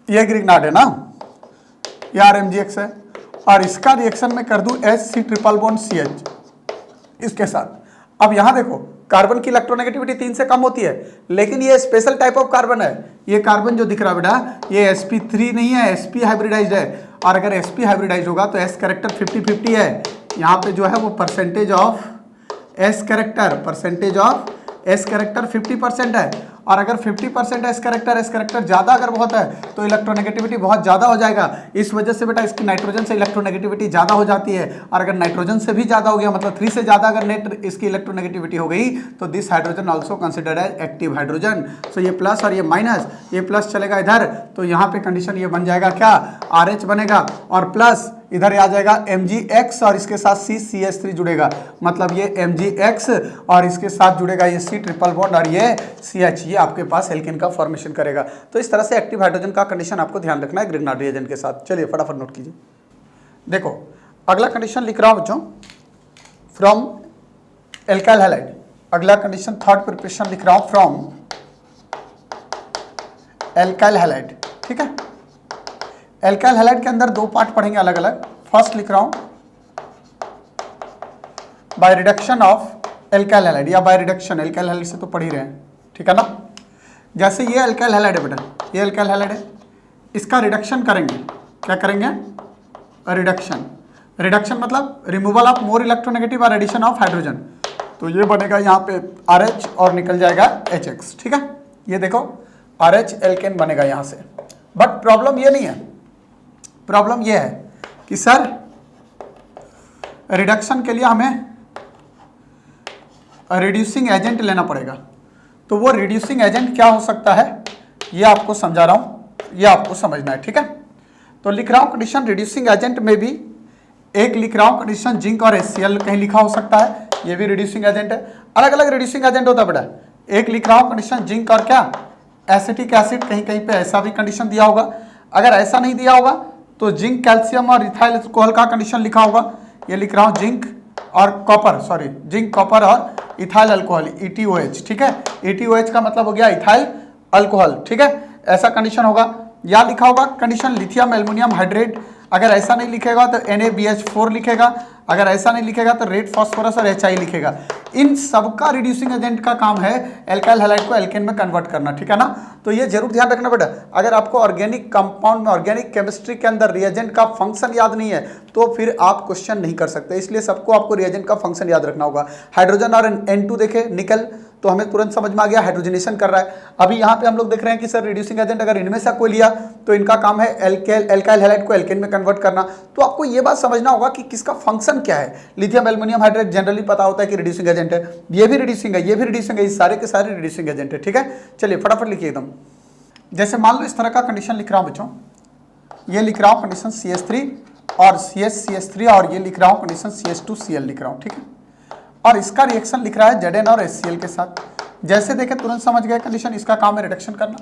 ये ग्रिग्नार्ड है ना, ये RMgX है, और इसका रिएक्शन में कर दूं HC ट्रिपल बॉन्ड CH इसके साथ। अब यहाँ देखो कार्बन की इलेक्ट्रोनेगेटिविटी 3 से कम होती है, लेकिन ये स्पेशल टाइप ऑफ कार्बन है। ये कार्बन जो दिख रहा है बेटा, ये sp3 नहीं है, sp हाइब्रिडाइज्ड है। और अगर sp हाइब्रिडाइज्ड होगा तो s कैरेक्टर 50-50 है। यहाँ पे जो है वो परसेंटेज ऑफ s कैरेक्टर 50% है। और अगर 50% एस कैरेक्टर ज़्यादा अगर बहुत है तो इलेक्ट्रोनेगेटिविटी बहुत ज़्यादा हो जाएगा। इस वजह से बेटा इसकी नाइट्रोजन से इलेक्ट्रोनेगेटिविटी ज़्यादा हो जाती है। और अगर नाइट्रोजन से भी ज़्यादा हो गया, मतलब 3 से ज़्यादा अगर नेट इसकी इलेक्ट्रोनेगेटिविटी हो गई, तो this hydrogen also considered as active hydrogen. So ये प्लस और ये माइनस, ये प्लस चलेगा इधर, तो यहाँ पे कंडीशन ये बन जाएगा क्या, RH बनेगा, और प्लस इधर आ जाएगा MgX और इसके साथ CCH3 जुड़ेगा, मतलब ये MgX और इसके साथ जुड़ेगा ये C ट्रिपल बॉन्ड और ये CH, ये आपके पास एल्केन का फॉर्मेशन करेगा। तो इस तरह से एक्टिव हाइड्रोजन का कंडीशन आपको ध्यान रखना है ग्रिग्नार्ड रिएजेंट के साथ। चलिए फटाफट नोट कीजिए। देखो अगला कंडीशन लिख रहा हूं बच्चों, फ्रॉम एल्काइल हैलाइड। अगला कंडीशन थर्ड प्रिपरेशन लिख रहा हूं फ्रॉम एल्काइल हैलाइड, ठीक है। एल्काइल हैलाइड के अंदर 2 पार्ट पढ़ेंगे अलग अलग। फर्स्ट लिख रहा हूं by reduction of alkyl halide, या बाय रिडक्शन, एल्काइल हैलाइड से तो पढ़ ही रहे हैं, ठीक है ना। जैसे ये एल्काइल हैलाइड है बेटा, ये एल्काइल हैलाइड है, इसका रिडक्शन करेंगे, क्या करेंगे, रिडक्शन मतलब रिमूवल ऑफ मोर इलेक्ट्रोनेगेटिव और एडिशन ऑफ हाइड्रोजन। तो ये बनेगा यहाँ पे RH और निकल जाएगा HX, ठीक है। ये देखो RH एल्केन बनेगा यहाँ से। बट प्रॉब्लम ये नहीं है, प्रॉब्लम ये है कि सर रिडक्शन के लिए हमें रिड्यूसिंग एजेंट लेना पड़ेगा। तो वो रिड्यूसिंग एजेंट क्या हो सकता है, ये आपको समझा रहा हूं, ये आपको समझना है, ठीक है। तो लिख रहा हूं कंडीशन रिड्यूसिंग एजेंट में भी एक लिख रहा हूं कंडीशन जिंक और HCl कहीं लिखा हो सकता है, ये भी रिड्यूसिंग एजेंट है। अलग अलग रिड्यूसिंग एजेंट होता है बेटा। एक लिख रहा हूं कंडीशन जिंक और क्या, एसिटिक एसिड, कहीं कहीं पे ऐसा भी कंडीशन दिया होगा। अगर ऐसा नहीं दिया होगा तो जिंक कैल्शियम और इथाइल अल्कोहल का कंडीशन लिखा होगा। ये लिख रहा हूं जिंक और कॉपर, सॉरी जिंक कॉपर और इथाइल अल्कोहल, ETOH, ठीक है। ETOH का मतलब हो गया इथाइल अल्कोहल, ठीक है, ऐसा कंडीशन होगा। या लिखा होगा कंडीशन लिथियम एल्युमिनियम हाइड्रेट। अगर ऐसा नहीं लिखेगा तो NaBH4 लिखेगा, अगर ऐसा नहीं लिखेगा तो रेड फास्फोरस और HI लिखेगा। इन सबका रिड्यूसिंग एजेंट का काम है एल्काइल हैलाइड को एल्केन में कन्वर्ट करना, ठीक है ना। तो ये जरूर ध्यान रखना बेटा, अगर आपको ऑर्गेनिक कंपाउंड में, ऑर्गेनिक केमिस्ट्री के अंदर रिएजेंट का फंक्शन याद नहीं है तो फिर आप क्वेश्चन नहीं कर सकते। इसलिए सबको आपको रिएजेंट का फंक्शन याद रखना होगा। हाइड्रोजन और N2 देखे निकल, तो हमें तुरंत समझ में आ गया हाइड्रोजनेशन कर रहा है। अभी यहाँ पे हम लोग देख रहे हैं कि सर रिड्यूसिंग एजेंट अगर इनमें से कोई लिया तो इनका काम है एल्काइल हैलाइड को एल्केन में कन्वर्ट करना। तो आपको ये बात समझना होगा कि किसका फंक्शन क्या है। लिथियम एल्युमिनियम हाइड्रेट जनरली पता होता है कि रिड्यूसिंग एजेंट है, ये भी रिड्यूसिंग है, ये भी रिड्यूसिंग है, ये सारे के सारे रिड्यूसिंग एजेंट है, ठीक है। चलिए फटाफट लिखिए एकदम। जैसे मान लो इस तरह का कंडीशन लिख रहा हूँ बच्चों, ये लिख रहा हूँ कंडीशन CH3 और CH3 और ये लिख रहा हूँ कंडीशन CH2Cl लिख रहा हूँ, ठीक है। और इसका रिएक्शन लिख रहा है Zn और HCl के साथ। जैसे देखें तुरंत समझ गए कंडीशन, इसका काम है रिडक्शन करना,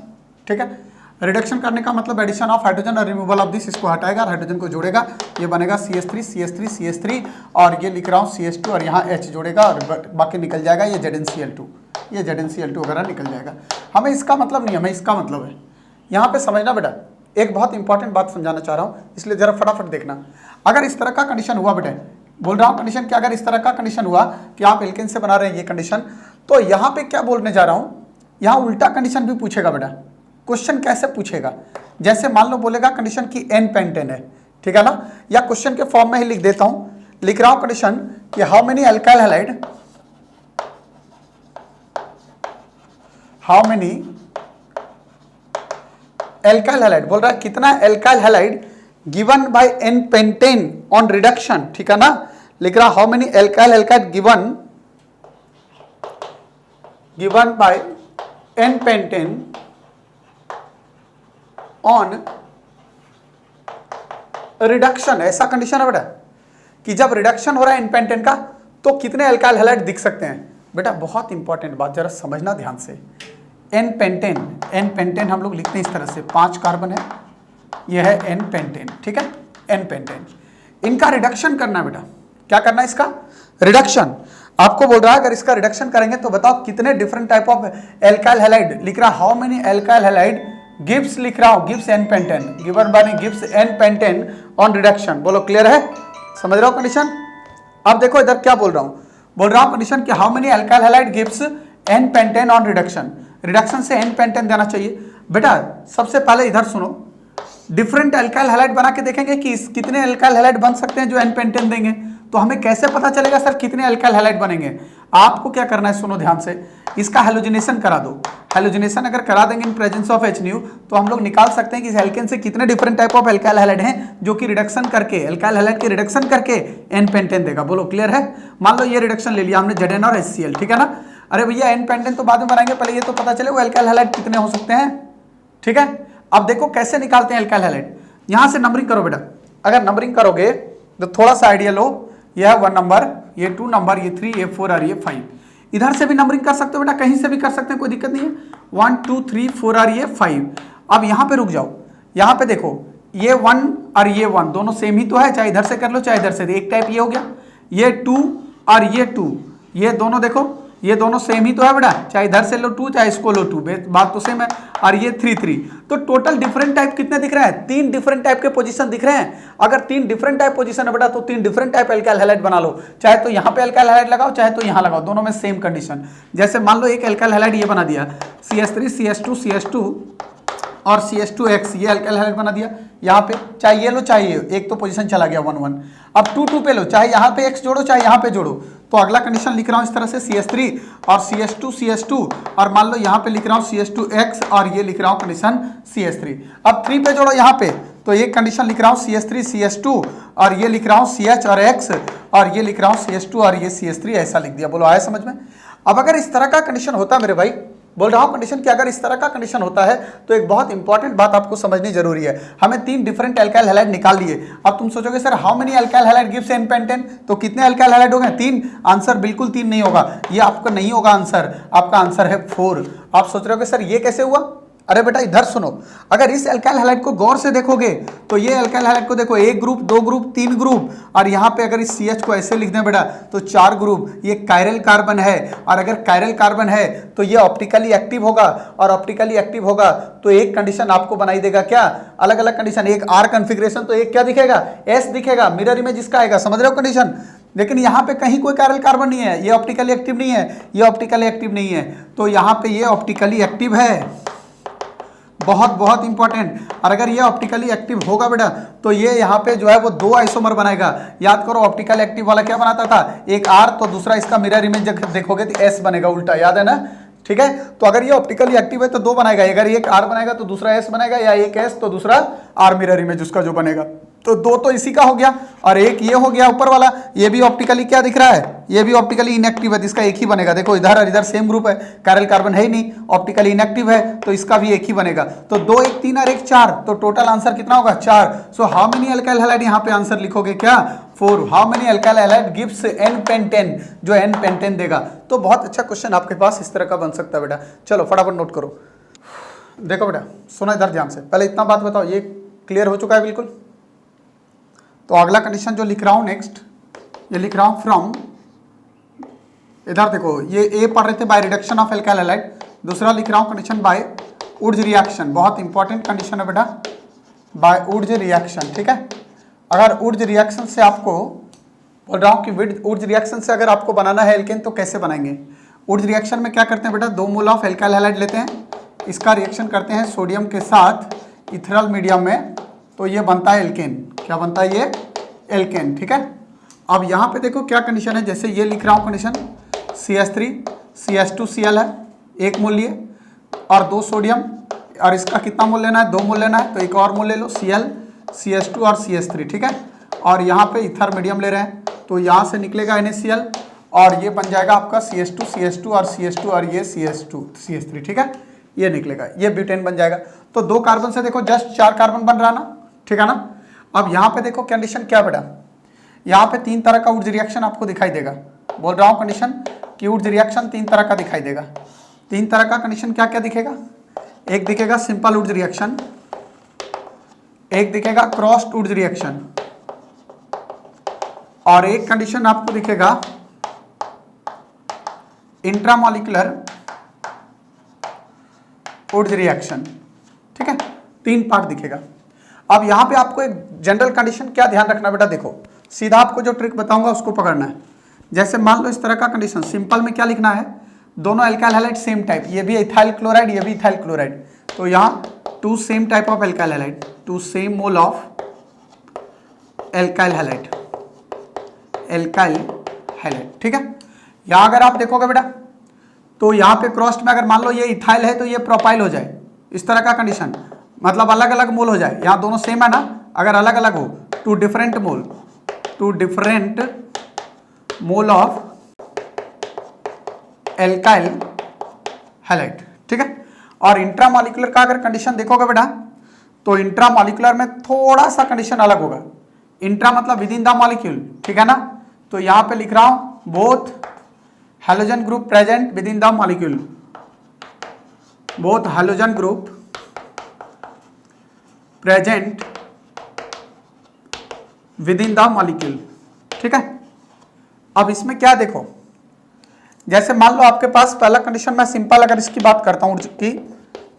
ठीक है। रिडक्शन करने का मतलब एडिशन ऑफ हाइड्रोजन और रिमूवल ऑफ दिस, इसको हटाएगा और हाइड्रोजन को जोड़ेगा, ये बनेगा CH3 और ये लिख रहा हूँ CH2 और यहाँ H जोड़ेगा और बाकी निकल जाएगा ये ZnCl2, ये ZnCl2 वगैरह निकल जाएगा। हमें इसका मतलब नहीं, हमें इसका मतलब है। यहाँ पे समझना बेटा, एक बहुत इंपॉर्टेंट बात समझाना चाह रहा हूँ, इसलिए जरा फटाफट देखना। अगर इस तरह का कंडीशन हुआ बेटा, बोल रहा हूँ कंडीशन कि अगर इस तरह का कंडीशन हुआ कि आप एल्केन से बना रहे हैं ये कंडीशन, तो यहाँ पे क्या बोलने जा रहा हूँ, यहाँ उल्टा कंडीशन भी पूछेगा बेटा। क्वेश्चन कैसे पूछेगा, जैसे मान लो बोलेगा कंडीशन की n पेंटेन है, ठीक है ना, या क्वेश्चन के फॉर्म में ही लिख देता हूँ, लिख रहा हूँ कंडीशन कि how many alkyl halide, how many alkyl halide, बोल रहा है कितना alkyl halide given by n pentane on reduction, ठीक है ना, लिख रहा how many alkyl halide given by n pentane on reduction. ऐसा कंडीशन है बेटा कि जब रिडक्शन हो रहा है n पेंटेन का तो कितने एल्काइल हैलाइड दिख सकते हैं। बेटा बहुत इंपॉर्टेंट बात, जरा समझना ध्यान से। n पेंटेन हम लोग लिखते हैं इस तरह से, 5 कार्बन है, यह है n पेंटेन, ठीक है, n पेंटेन। इनका रिडक्शन करना है बेटा, क्या करना है इसका रिडक्शन। आपको बोल रहा है अगर इसका रिडक्शन करेंगे तो बताओ कितने different type of alkyl halide, लिख रहा how many alkyl halide gives, लिख रहा हूं gives n pentane, given by gives n pentane on reduction. बोलो क्लियर है, समझ रहे हो कंडीशन। अब देखो इधर क्या बोल रहा हूं, बोल रहा हूं कंडीशन कि how many alkyl halide gives n pentane on reduction, reduction से n पेंटेन देना चाहिए। बेटा सबसे पहले इधर सुनो, डिफरेंट एल्काइल हैलाइड बना के देखेंगे कि कितने एल्काइल हैलाइड बन सकते हैं जो n पेंटेन देंगे, तो हमें कैसे पता चलेगा सर कितने एल्काइल हैलाइड बनेंगे। आपको क्या करना है, सुनो ध्यान से, इसका हेलोजिनेशन करा दो। हेलोजिनेशन अगर करा देंगे इन प्रेजेंस ऑफ H न्यू, तो हम लोग निकाल सकते हैं कि इस एल्केन से कितने different type of alkyl halide हैं जो कि रिडक्शन करके, एल्काइल हैलाइड के रिडक्शन करके n पेंटेन देगा। बोलो क्लियर है। मान लो ये रिडक्शन ले लिया हमने Zn और HCl, ठीक है ना। अरे भैया n पेंटेन तो बाद में बनाएंगे, पहले ये तो पता चले वो एल्काइल हैलाइड कितने हो सकते हैं, ठीक है। अब देखो कैसे निकालते हैं एल्काइल हैलाइड, यहां से नंबरिंग करो बेटा। अगर नंबरिंग करोगे तो थोड़ा सा आइडिया लो, यह 1 नंबर, ये 2 नंबर, ये 3, ये 4 और ये 5। इधर से भी नंबरिंग कर सकते हो बेटा, कहीं से भी कर सकते हैं, कोई दिक्कत नहीं है। 1 2 3 4 और ये 5। अब यहाँ पे रुक जाओ, यहाँ पे देखो ये 1 और ये 1 दोनों सेम ही तो है, चाहे इधर से कर लो चाहे इधर से। एक टाइप ये हो गया, ये 2 और ये 2, ये दोनों देखो ये दोनों सेम ही तो है बेटा, चाहे इधर से लो 2 चाहे इसको लो 2, बात तो सेम है। और ये 3 3, तो टोटल डिफरेंट टाइप कितने दिख रहे हैं, 3 डिफरेंट टाइप के पोजीशन दिख रहे हैं। अगर 3 डिफरेंट टाइप पोजीशन है बेटा तो 3 डिफरेंट टाइप एल्काइल हैलाइड बना लो, चाहे तो यहाँ पे एल्काइल हैलाइड लगाओ चाहे तो यहाँ लगाओ, दोनों में सेम कंडीशन। जैसे मान लो एक एल्काइल हैलाइड ये बना दिया, CH3 CH2 CH2 और CH2X, ये एल्काइल हैलाइड बना दिया। यहाँ पे चाहे ये लो चाहे ये, एक तो पोजीशन चला गया 1 1। अब 2 2 पे लो, चाहे यहाँ पे X जोड़ो चाहे यहाँ पे जोड़ो। तो अगला कंडीशन लिख रहा हूँ इस तरह से, CH3 और CH2 और मान लो यहाँ पे लिख रहा हूँ CH2X और ये लिख रहा हूँ कंडीशन CH3। अब 3 पे जोड़ो यहाँ पे, तो ये कंडीशन लिख रहा हूँ CH3 CH2 और ये लिख रहा हूँ CH और X और ये लिख रहा हूँ CH2 और ये CH3, ऐसा लिख दिया। बोलो आया समझ में। अब अगर इस तरह का कंडीशन होता है मेरे भाई, बोल रहा हूं कंडीशन कि अगर इस तरह का कंडीशन होता है तो एक बहुत इंपॉर्टेंट बात आपको समझनी जरूरी है। हमें 3 डिफरेंट एल्काइल हैलाइड निकाल लिए। अब तुम सोचोगे sir how many alkyl halide gives n pentane, तो कितने एल्काइल हैलाइड हो गए 3। आंसर बिल्कुल 3 नहीं होगा, ये आपका नहीं होगा आंसर, आपका आंसर है 4। आप सोच रहे हो सर ये कैसे हुआ। अरे बेटा इधर सुनो, अगर इस एल्काइल हैलाइड को गौर से देखोगे तो ये एल्काइल हैलाइड को देखो, 1 ग्रुप 2 ग्रुप 3 ग्रुप, और यहाँ पे अगर इस CH को ऐसे लिख दें बेटा तो 4 ग्रुप। ये कायरल कार्बन है, और अगर कायरल कार्बन है तो ये ऑप्टिकली एक्टिव होगा, और ऑप्टिकली एक्टिव होगा तो एक कंडीशन आपको बनाई देगा क्या, अलग अलग कंडीशन, एक R कॉन्फ़िगरेशन, तो एक क्या दिखेगा S दिखेगा, मिरर इमेज इसका आएगा। समझ रहे हो कंडीशन। लेकिन यहाँ पे कहीं कोई कायरल कार्बन नहीं है, ये ऑप्टिकली एक्टिव नहीं है, ये ऑप्टिकली एक्टिव नहीं है, तो यहाँ पे ये ऑप्टिकली एक्टिव है, बहुत बहुत इंपॉर्टेंट। और अगर ये ऑप्टिकली एक्टिव होगा बेटा तो ये यहाँ पे जो है वो 2 आइसोमर बनाएगा। याद करो ऑप्टिकल एक्टिव वाला क्या बनाता था, एक R तो दूसरा इसका मिरर इमेज देखोगे तो S बनेगा उल्टा, याद है ना, ठीक है। तो अगर ये ऑप्टिकली एक्टिव है तो 2 बनाएगा, अगर एक R बनाएगा तो दूसरा S बनेगा, या एक S तो दूसरा R मिरर इमेज उसका जो बनेगा, तो 2 तो इसी का हो गया। और एक ये हो गया ऊपर वाला, ये भी ऑप्टिकली क्या दिख रहा है, ये भी ऑप्टिकली इनएक्टिव है, इसका एक ही बनेगा। देखो इधर और इधर सेम ग्रुप है, कायरल कार्बन है ही नहीं, ऑप्टिकली इनएक्टिव है, तो इसका भी एक ही बनेगा। तो 2 1 3 और 1 4, तो टोटल आंसर कितना होगा 4। So how many alkyl halide, यहाँ पे आंसर लिखोगे क्या 4। How many alkyl halide gives n pentane, जो n पेंटेन देगा। तो बहुत अच्छा क्वेश्चन आपके पास इस तरह का बन सकता है बेटा। चलो फटाफट नोट करो। देखो बेटा सुनो इधर ध्यान से, पहले इतना बात बताओ, ये क्लियर हो चुका है बिल्कुल। तो अगला कंडीशन जो लिख रहा हूं नेक्स्ट, ये लिख रहा हूं फ्रॉम, इधर देखो ये ए पढ़ रहे थे by reduction of alkyl halide, दूसरा लिख रहा हूं कंडीशन बाय वुड्स रिएक्शन, बहुत इंपॉर्टेंट कंडीशन है बेटा, बाय वुड्स रिएक्शन, ठीक है। अगर वुड्स रिएक्शन से आपको बोल रहा हूँ कि ऊर्ज रिएक्शन से अगर आपको बनाना है एल्केन तो कैसे बनाएंगे। ऊर्ज रिएक्शन में क्या करते हैं बेटा, 2 मोल ऑफ एल्काइल हैलाइड लेते हैं, इसका रिएक्शन करते हैं सोडियम के साथ इथेनॉल मीडियम में, तो ये बनता है एल्केन। क्या बनता है ये, एल्केन। ठीक है, अब यहाँ पे देखो क्या कंडीशन है, जैसे ये लिख रहा हूँ कंडीशन CH3 CH2Cl है, 1 मोल लिए और 2 सोडियम, और इसका कितना मोल लेना है, 2 मोल लेना है, तो एक और मोल ले लो Cl CH2 और CH3। ठीक है, और यहाँ पे इथर मीडियम ले रहे हैं, तो यहाँ से निकलेगा NaCl और ये बन जाएगा आपका CH2 और CH2 और ये CH3। ठीक है, ये निकलेगा, ये ब्यूटेन बन जाएगा। तो 2 कार्बन से देखो जस्ट 4 कार्बन बन रहा ना, ठीक है ना। अब यहाँ पे देखो कंडीशन क्या बेटा, यहाँ पे 3 तरह का ऊर्ज रिएक्शन आपको दिखाई देगा। बोल रहा हूँ कंडीशन कि ऊर्ज रिएक्शन 3 तरह का दिखाई देगा। 3 तरह का कंडीशन क्या क्या दिखेगा, एक दिखेगा सिंपल ऊर्ज रिएक्शन, एक दिखेगा क्रॉस्ड ऊर्ज रिएक्शन, और एक कंडीशन आपको दिखेगा इंट्रामॉलिक्यूलर ऊर्ज रिएक्शन। ठीक है, 3 पार्ट दिखेगा। अब यहां पे आपको एक जनरल कंडीशन क्या ध्यान रखना बेटा, देखो सीधा आपको जो ट्रिक बताऊंगा उसको पकड़ना है। जैसे मान लो इस तरह का कंडीशन, सिंपल में क्या लिखना है, दोनों एल्काइल हैलाइड सेम टाइप, ये भी इथाइल क्लोराइड ये भी इथाइल क्लोराइड, तो यहाँ 2 same type of alkyl halide, 2 same mole of alkyl halide, alkyl halide. ठीक है, यहाँ अगर आप देखोगे बेटा तो यहाँ पे क्रॉस्ड में अगर मान लो ये इथाइल है तो ये प्रोपाइल हो जाए, इस तरह का कंडीशन, मतलब अलग अलग मोल हो जाए। यहाँ दोनों सेम है ना, अगर अलग अलग हो 2 different mole of alkyl halide. ठीक है, और इंट्रामॉलिक्यूलर का अगर कंडीशन देखोगे बेटा तो इंट्रामॉलिक्यूलर में थोड़ा सा कंडीशन अलग होगा। इंट्रा मतलब विद इन द मॉलिक्यूल, ठीक है ना, तो यहाँ पे लिख रहा हूं both halogen group present with in the molecule, both halogen group present with in the molecule. ठीक है, अब इसमें क्या देखो, जैसे मान लो आपके पास पहला कंडीशन, मैं सिंपल अगर इसकी बात करता हूं की,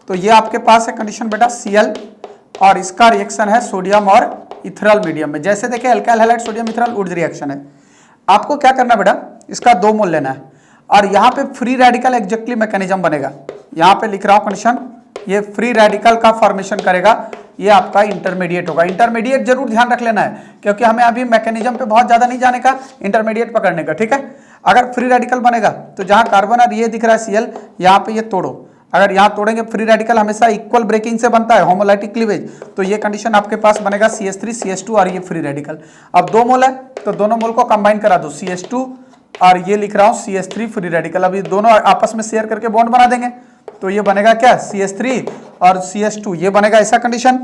तो ये आपके पास है कंडीशन बेटा Cl और इसका रिएक्शन है सोडियम और इथेनॉल मीडियम में। जैसे देखें alkyl halide sodium ethanol Wurtz reaction है, आपको क्या करना बेटा, इसका 2 मोल लेना है और यहाँ पे फ्री रेडिकल एग्जैक्टली मैकेनिज्म बनेगा। यहाँ पे लिख रहा हूँ कंडीशन, ये फ्री रेडिकल का फॉर्मेशन करेगा, ये आपका इंटरमीडिएट होगा। इंटरमीडिएट जरूर ध्यान रख लेना है क्योंकि हमें अभी मैकेनिज्म पे बहुत ज्यादा नहीं जाने का, इंटरमीडिएट पकड़ने का। ठीक है, अगर फ्री रेडिकल बनेगा तो जहां कार्बन और ये दिख रहा है Cl, यहाँ पे ये तोड़ो, अगर यहाँ तोड़ेंगे फ्री रेडिकल हमेशा इक्वल ब्रेकिंग से बनता है, होमोलाइटिक क्लीवेज, तो ये कंडीशन आपके पास बनेगा CH3 CH2 और ये फ्री रेडिकल। अब 2 मोल है तो दोनों मोल को कंबाइन करा दो, CH2 और ये लिख रहा हूँ CH3 फ्री रेडिकल। अब ये दोनों आपस में शेयर करके बॉन्ड बना देंगे तो ये बनेगा क्या, CH3 और CH2, ये बनेगा ऐसा कंडीशन,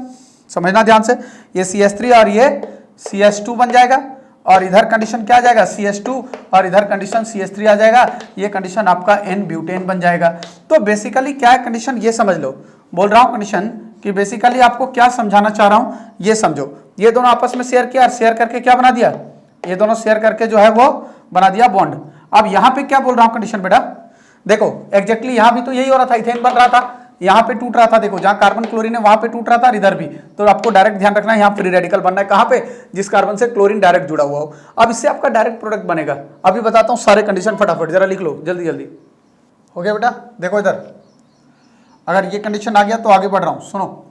समझना ध्यान से, ये CH3 और ये CH2 बन जाएगा और इधर कंडीशन क्या आ जाएगा CH2 और इधर कंडीशन CH3 आ जाएगा, ये कंडीशन आपका N ब्यूटेन बन जाएगा। तो बेसिकली क्या है कंडीशन ये समझ लो, बोल रहा हूँ कंडीशन कि बेसिकली आपको क्या समझाना चाह रहा हूँ ये समझो। ये दोनों आपस में शेयर किया और शेयर करके क्या बना दिया, ये दोनों शेयर करके जो है वो बना दिया बॉन्ड। अब यहाँ पे क्या बोल रहा हूँ कंडीशन बेटा, देखो एग्जैक्टली यहाँ भी तो यही हो रहा था, इथेन बन रहा था, यहाँ पे टूट रहा था, देखो जहां कार्बन क्लोरीन है वहां पे टूट रहा था और इधर भी, तो आपको डायरेक्ट ध्यान रखना है यहाँ फ्री रेडिकल बनना है, कहाँ पे, जिस कार्बन से क्लोरीन डायरेक्ट जुड़ा हुआ हो। अब इससे आपका डायरेक्ट प्रोडक्ट बनेगा। अभी बताता हूँ सारे कंडीशन, फटाफट जरा लिख लो जल्दी जल्दी। हो गया बेटा, देखो इधर अगर ये कंडीशन आ गया तो आगे बढ़ रहा हूँ, सुनो।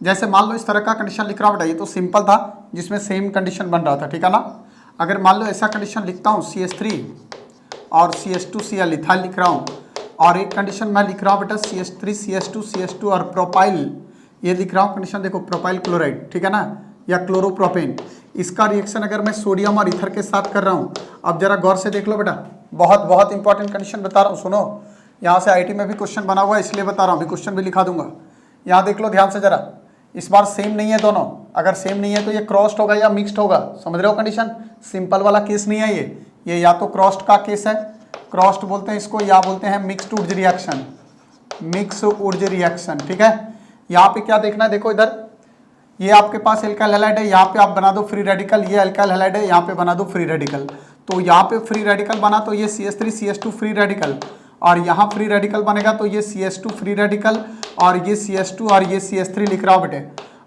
जैसे मान लो इस तरह का कंडीशन लिख रहा हूँ बेटा, ये तो सिंपल था जिसमें सेम कंडीशन बन रहा था, ठीक है ना। अगर मान लो ऐसा कंडीशन लिखता हूँ CH3 और CH2Cl इथाइल लिख रहा हूँ, और एक कंडीशन मैं लिख रहा हूँ बेटा CH3 CH2 और प्रोपाइल, ये लिख रहा हूँ कंडीशन देखो प्रोपाइल क्लोराइड, ठीक है ना, या क्लोरोप्रोपेन। इसका रिएक्शन अगर मैं सोडियम और ईथर के साथ कर रहा हूँ, अब जरा गौर से देख लो बेटा, बहुत बहुत इंपॉर्टेंट कंडीशन बता रहा हूँ, सुनो। यहाँ से IT में भी क्वेश्चन बना हुआ है इसलिए बता रहा हूँ, अभी क्वेश्चन भी लिखा दूंगा। यहाँ देख लो ध्यान से जरा, इस बार सेम नहीं है दोनों, अगर सेम नहीं है तो ये क्रॉस्ड होगा या मिक्स्ड होगा, समझ रहे हो कंडीशन। सिंपल वाला केस नहीं है ये या तो क्रॉस्ड का केस है, क्रॉस्ड बोलते हैं इसको, या बोलते हैं mixed Wurtz reaction, mix Wurtz reaction, ठीक है। यहाँ पे क्या देखना है, देखो इधर ये आपके पास एल्काइल हैलाइड है, यहाँ पे आप बना दो फ्री रेडिकल, ये एल्काइल हैलाइड है, यहाँ पे बना दो फ्री रेडिकल, तो यहाँ पे फ्री रेडिकल बना तो ये CH3 CH2 फ्री रेडिकल, और यहाँ फ्री रेडिकल बनेगा तो ये CH2 फ्री रेडिकल, और ये CH2 और ये CH3 लिख रहा हूँ बेटे।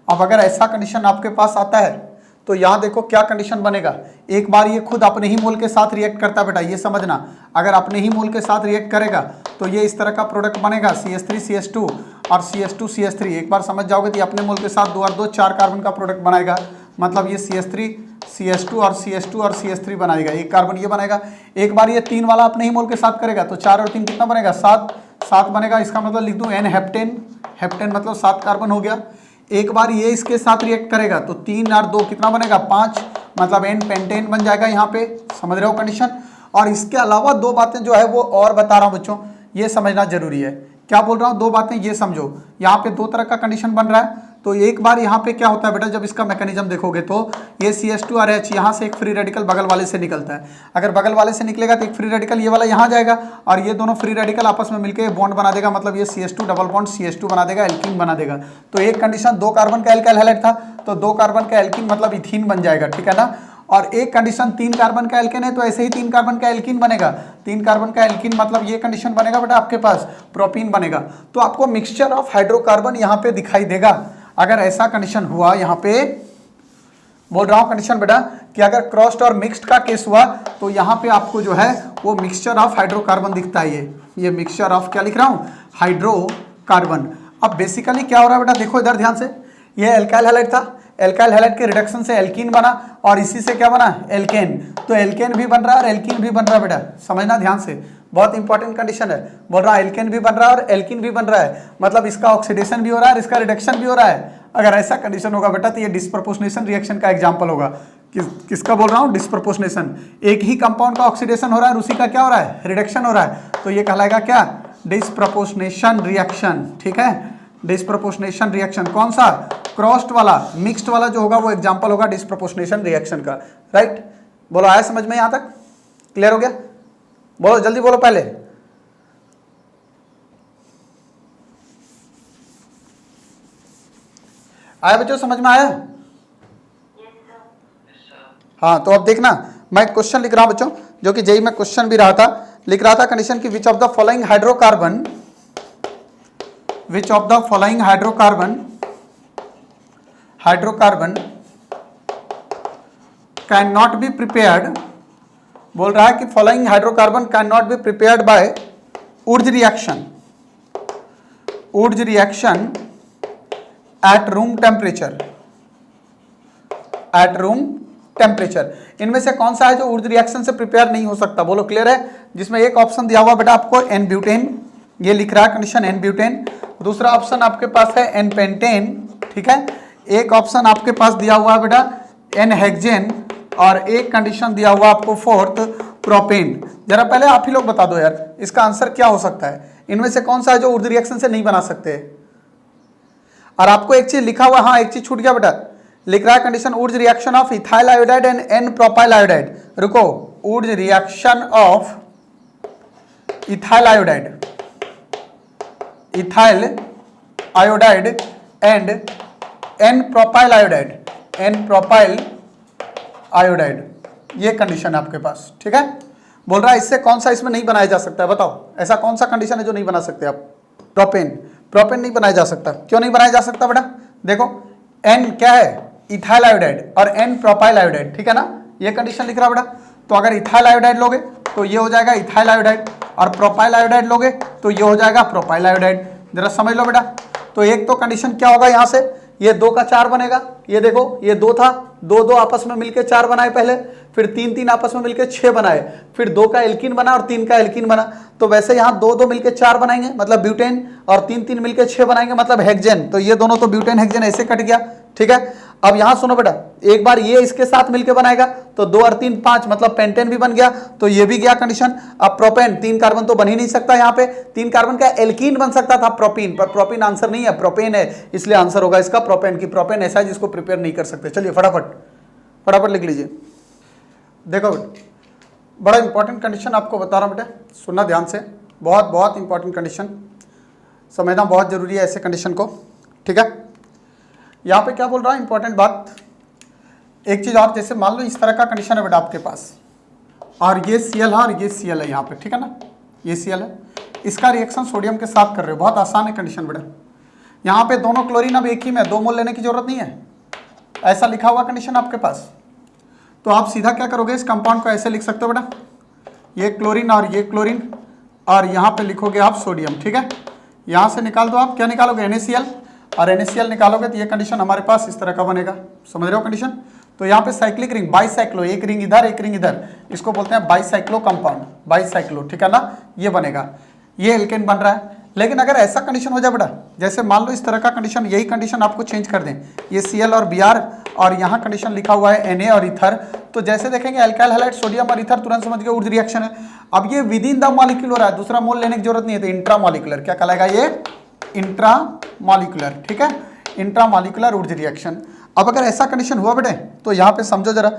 अब अगर ऐसा कंडीशन आपके पास आता है तो यहाँ देखो क्या कंडीशन बनेगा, एक बार ये खुद अपने ही मोल के साथ रिएक्ट करता है बेटा, ये समझना, अगर अपने ही मोल के साथ रिएक्ट करेगा तो ये इस तरह का प्रोडक्ट बनेगा CH3 CH2 और CH2 CH3। एक बार समझ जाओगे तो अपने मोल के साथ 2 और 2 4 कार्बन का प्रोडक्ट बनाएगा, मतलब ये CH3 CH2 और CH2 और CH3 बनाएगा, एक कार्बन ये बनेगा। एक बार ये 3 वाला अपने ही मोल के साथ करेगा तो 4 और 3 कितना बनेगा, 7 बनेगा। इसका मतलब लिख दूं N हेप्टेन, हेप्टेन मतलब 7 कार्बन हो गया। एक बार ये इसके साथ रिएक्ट करेगा तो 3 और 2 कितना बनेगा, 5, मतलब N पेंटेन बन जाएगा यहाँ पे, समझ रहे हो कंडीशन। और इसके अलावा 2 बातें जो है वो और बता रहा हूँ बच्चों, ये समझना जरूरी है। क्या बोल रहा हूँ, 2 बातें ये समझो, यहाँ पे 2 तरह का कंडीशन बन रहा है। तो एक बार यहाँ पे क्या होता है बेटा, जब इसका मैकेनिज्म देखोगे तो ये CH2 और H, यहाँ से एक फ्री रेडिकल बगल वाले से निकलता है। अगर बगल वाले से निकलेगा तो एक फ्री रेडिकल ये वाला यहाँ जाएगा और ये दोनों फ्री रेडिकल आपस में मिलकर बॉन्ड बना देगा, मतलब ये CH2 डबल बॉन्ड CH2 बना देगा, एल्कीन बना देगा। तो एक कंडीशन 2 कार्बन का एल्काइल हैलाइड था तो 2 कार्बन का एल्कीन मतलब इथीन बन जाएगा, ठीक है ना। और एक कंडीशन 3 कार्बन का एल्केन है तो ऐसे ही 3 कार्बन का एल्कीन बनेगा, 3 कार्बन का एल्कीन मतलब ये कंडीशन बनेगा बेटा आपके पास प्रोपीन बनेगा। तो आपको मिक्सचर ऑफ हाइड्रोकार्बन यहाँ पे दिखाई देगा। अगर ऐसा कंडीशन हुआ, यहाँ पे बोल रहा हूँ कंडीशन बेटा कि अगर क्रॉस्ड और मिक्स्ड का केस हुआ तो यहाँ पे आपको जो है वो मिक्सचर ऑफ हाइड्रोकार्बन दिखता है। ये मिक्सचर ऑफ क्या लिख रहा हूँ, हाइड्रोकार्बन। अब बेसिकली क्या हो रहा है बेटा, देखो इधर ध्यान से, ये एल्काइल हैलाइड था, एल्काइल हैलाइड के रिडक्शन से एल्कीन बना और इसी से क्या बना, एल्केन। तो एल्केन भी बन रहा है और एल्कीन भी बन रहा है बेटा, समझना ध्यान से, बहुत इंपॉर्टेंट कंडीशन है। बोल रहा है एल्केन भी बन रहा है और एल्कीन भी बन रहा है, मतलब इसका ऑक्सीडेशन भी हो रहा है और इसका रिडक्शन भी हो रहा है। अगर ऐसा कंडीशन होगा बेटा तो ये डिस्प्रपोर्शनेशन रिएक्शन का एग्जांपल होगा। किसका बोल रहा हूँ, डिस्प्रपोर्शनेशन। एक ही कंपाउंड का ऑक्सीडेशन हो रहा है और उसी का क्या हो रहा है, रिडक्शन हो रहा है, तो ये कहलाएगा क्या, डिस्प्रपोर्शनेशन रिएक्शन, ठीक है। डिस्प्रपोर्शनेशन रिएक्शन कौन सा, क्रॉस्ड वाला, मिक्स्ड वाला जो होगा वो एग्जांपल होगा डिस्प्रपोर्शनेशन रिएक्शन का, राइट। बोलो आया समझ में, यहां तक क्लियर हो गया, बोलो जल्दी बोलो पहले। आया बच्चों, समझ में आया? हाँ, तो अब देखना मैं क्वेश्चन लिख रहा हूं बच्चों, जो कि जेई में क्वेश्चन भी रहा था, लिख रहा था कंडीशन की विच of the following hydrocarbon, which of the following hydrocarbon cannot be prepared, बोल रहा है कि following hydrocarbon cannot be prepared by Wurtz reaction at room temperature। इनमें से कौन सा है जो Wurtz रिएक्शन से प्रिपेयर नहीं हो सकता, बोलो क्लियर है। जिसमें एक ऑप्शन दिया हुआ बेटा आपको एन ब्यूटेन, ये लिख रहा है कंडीशन एन ब्यूटेन। दूसरा ऑप्शन आपके पास है एन पेंटेन, ठीक है। एक ऑप्शन आपके पास दिया हुआ है बेटा एन हेक्सेन और एक कंडीशन दिया हुआ आपको फोर्थ प्रोपेन। जरा पहले आप ही लोग बता दो यार इसका आंसर क्या हो सकता है, इनमें से कौन सा है जो Wurtz रिएक्शन से नहीं बना सकते। और आपको एक चीज लिखा हुआ, हाँ एक चीज छूट गया बेटा, लिख रहा है condition Wurtz reaction of ethyl iodide and n propyl iodide. रुको, Wurtz reaction of ethyl iodide and n propyl iodide, ये कंडीशन है आपके पास, ठीक है। बोल रहा है इससे कौन सा इसमें नहीं बनाया जा सकता है, बताओ ऐसा कौन सा कंडीशन है जो नहीं बना सकते आप। प्रोपेन नहीं बनाया जा सकता। क्यों नहीं बनाया जा सकता बेटा, देखो एन क्या है, इथाइल आयोडाइड और एन प्रोपाइल आयोडाइड, ठीक है ना, ये कंडीशन लिख रहा बेटा। तो अगर इथाइल आयोडाइड लोगे तो ये हो जाएगा इथाइल आयोडाइड और प्रोपाइल आयोडाइड लोगे तो ये हो जाएगा प्रोपाइल आयोडाइड। जरा समझ लो बेटा। तो एक तो कंडीशन क्या होगा, यहाँ से ये 2 का 4 बनेगा, ये देखो ये 2 था, 2 आपस में मिलके 4 बनाए पहले, फिर 3 आपस में मिलके 6 बनाए, फिर 2 का एल्कीन बना और 3 का एल्कीन बना। तो वैसे यहाँ 2 मिलके 4 बनाएंगे मतलब ब्यूटेन और 3 मिलके 6 बनाएंगे मतलब हेक्सेन। तो ये दोनों तो ब्यूटेन हेक्सेन ऐसे कट गया, ठीक है। अब यहाँ सुनो बेटा, एक बार ये इसके साथ मिलके बनाएगा तो 2 और 3 5 मतलब पेंटेन भी बन गया, तो ये भी गया कंडीशन। अब प्रोपेन 3 कार्बन तो बन ही नहीं सकता, यहाँ पे 3 कार्बन का एल्कीन बन सकता था प्रोपीन, पर प्रोपीन आंसर नहीं है, प्रोपेन है, इसलिए आंसर होगा इसका प्रोपेन की। प्रोपेन ऐसा है जिसको प्रिपेयर नहीं कर सकते। चलिए फटाफट लिख लीजिए। देखो बेटा, बड़ा इंपॉर्टेंट कंडीशन आपको बता रहा हूँ बेटा, सुनना ध्यान से, बहुत इंपॉर्टेंट कंडीशन, समझना बहुत जरूरी है ऐसे कंडीशन को, ठीक है। यहाँ पे क्या बोल रहा है इंपॉर्टेंट बात, एक चीज और, जैसे मान लो इस तरह का कंडीशन है बेटा आपके पास और ये Cl है और ये Cl है यहाँ पे, ठीक है ना, ये Cl है, इसका रिएक्शन सोडियम के साथ कर रहे हो, बहुत आसान है कंडीशन बेटा। यहाँ पे दोनों क्लोरीन अब एक ही में, 2 मोल लेने की जरूरत नहीं है, ऐसा लिखा हुआ कंडीशन आपके पास, तो आप सीधा क्या करोगे, इस कंपाउंड को ऐसे लिख सकते हो बेटा, ये क्लोरीन और ये क्लोरीन, और यहाँ पे लिखोगे आप सोडियम, ठीक है। यहाँ से निकाल दो, आप क्या निकालोगे, NaCl, और NaCl निकालोगे तो ये कंडीशन हमारे पास इस तरह का बनेगा, समझ रहे हो कंडीशन। तो यहाँ पे साइक्लिक रिंग, बाईसाइक्लो, एक रिंग इधर एक रिंग इधर, इसको बोलते हैं बाईसाइक्लो कंपाउंड, बाईसाइक्लो, ठीक है ना, ये बनेगा, ये एल्केन बन रहा है। लेकिन अगर ऐसा कंडीशन हो जाए बेटा, जैसे मान लो इस तरह का कंडीशन, यही कंडीशन आपको चेंज कर दें, ये Cl और Br, और यहाँ कंडीशन लिखा हुआ है Na और ईथर, तो जैसे देखेंगे अल्काइल हैलाइड सोडियम और ईथर, तुरंत समझ गए ऊर्जा रिएक्शन है। अब ये विद इन द मॉलिक्यूल हो रहा है, दूसरा मोल लेने की जरूरत नहीं है, तो इंट्रामॉलिक्यूलर, क्या कहलाएगा ये, इंट्रामॉलिक्यूलर, ठीक है, इंट्रामॉलिक्यूलर ऊर्जा रिएक्शन। अब अगर ऐसा कंडीशन हुआ बेटे, तो यहाँ पे समझो जरा,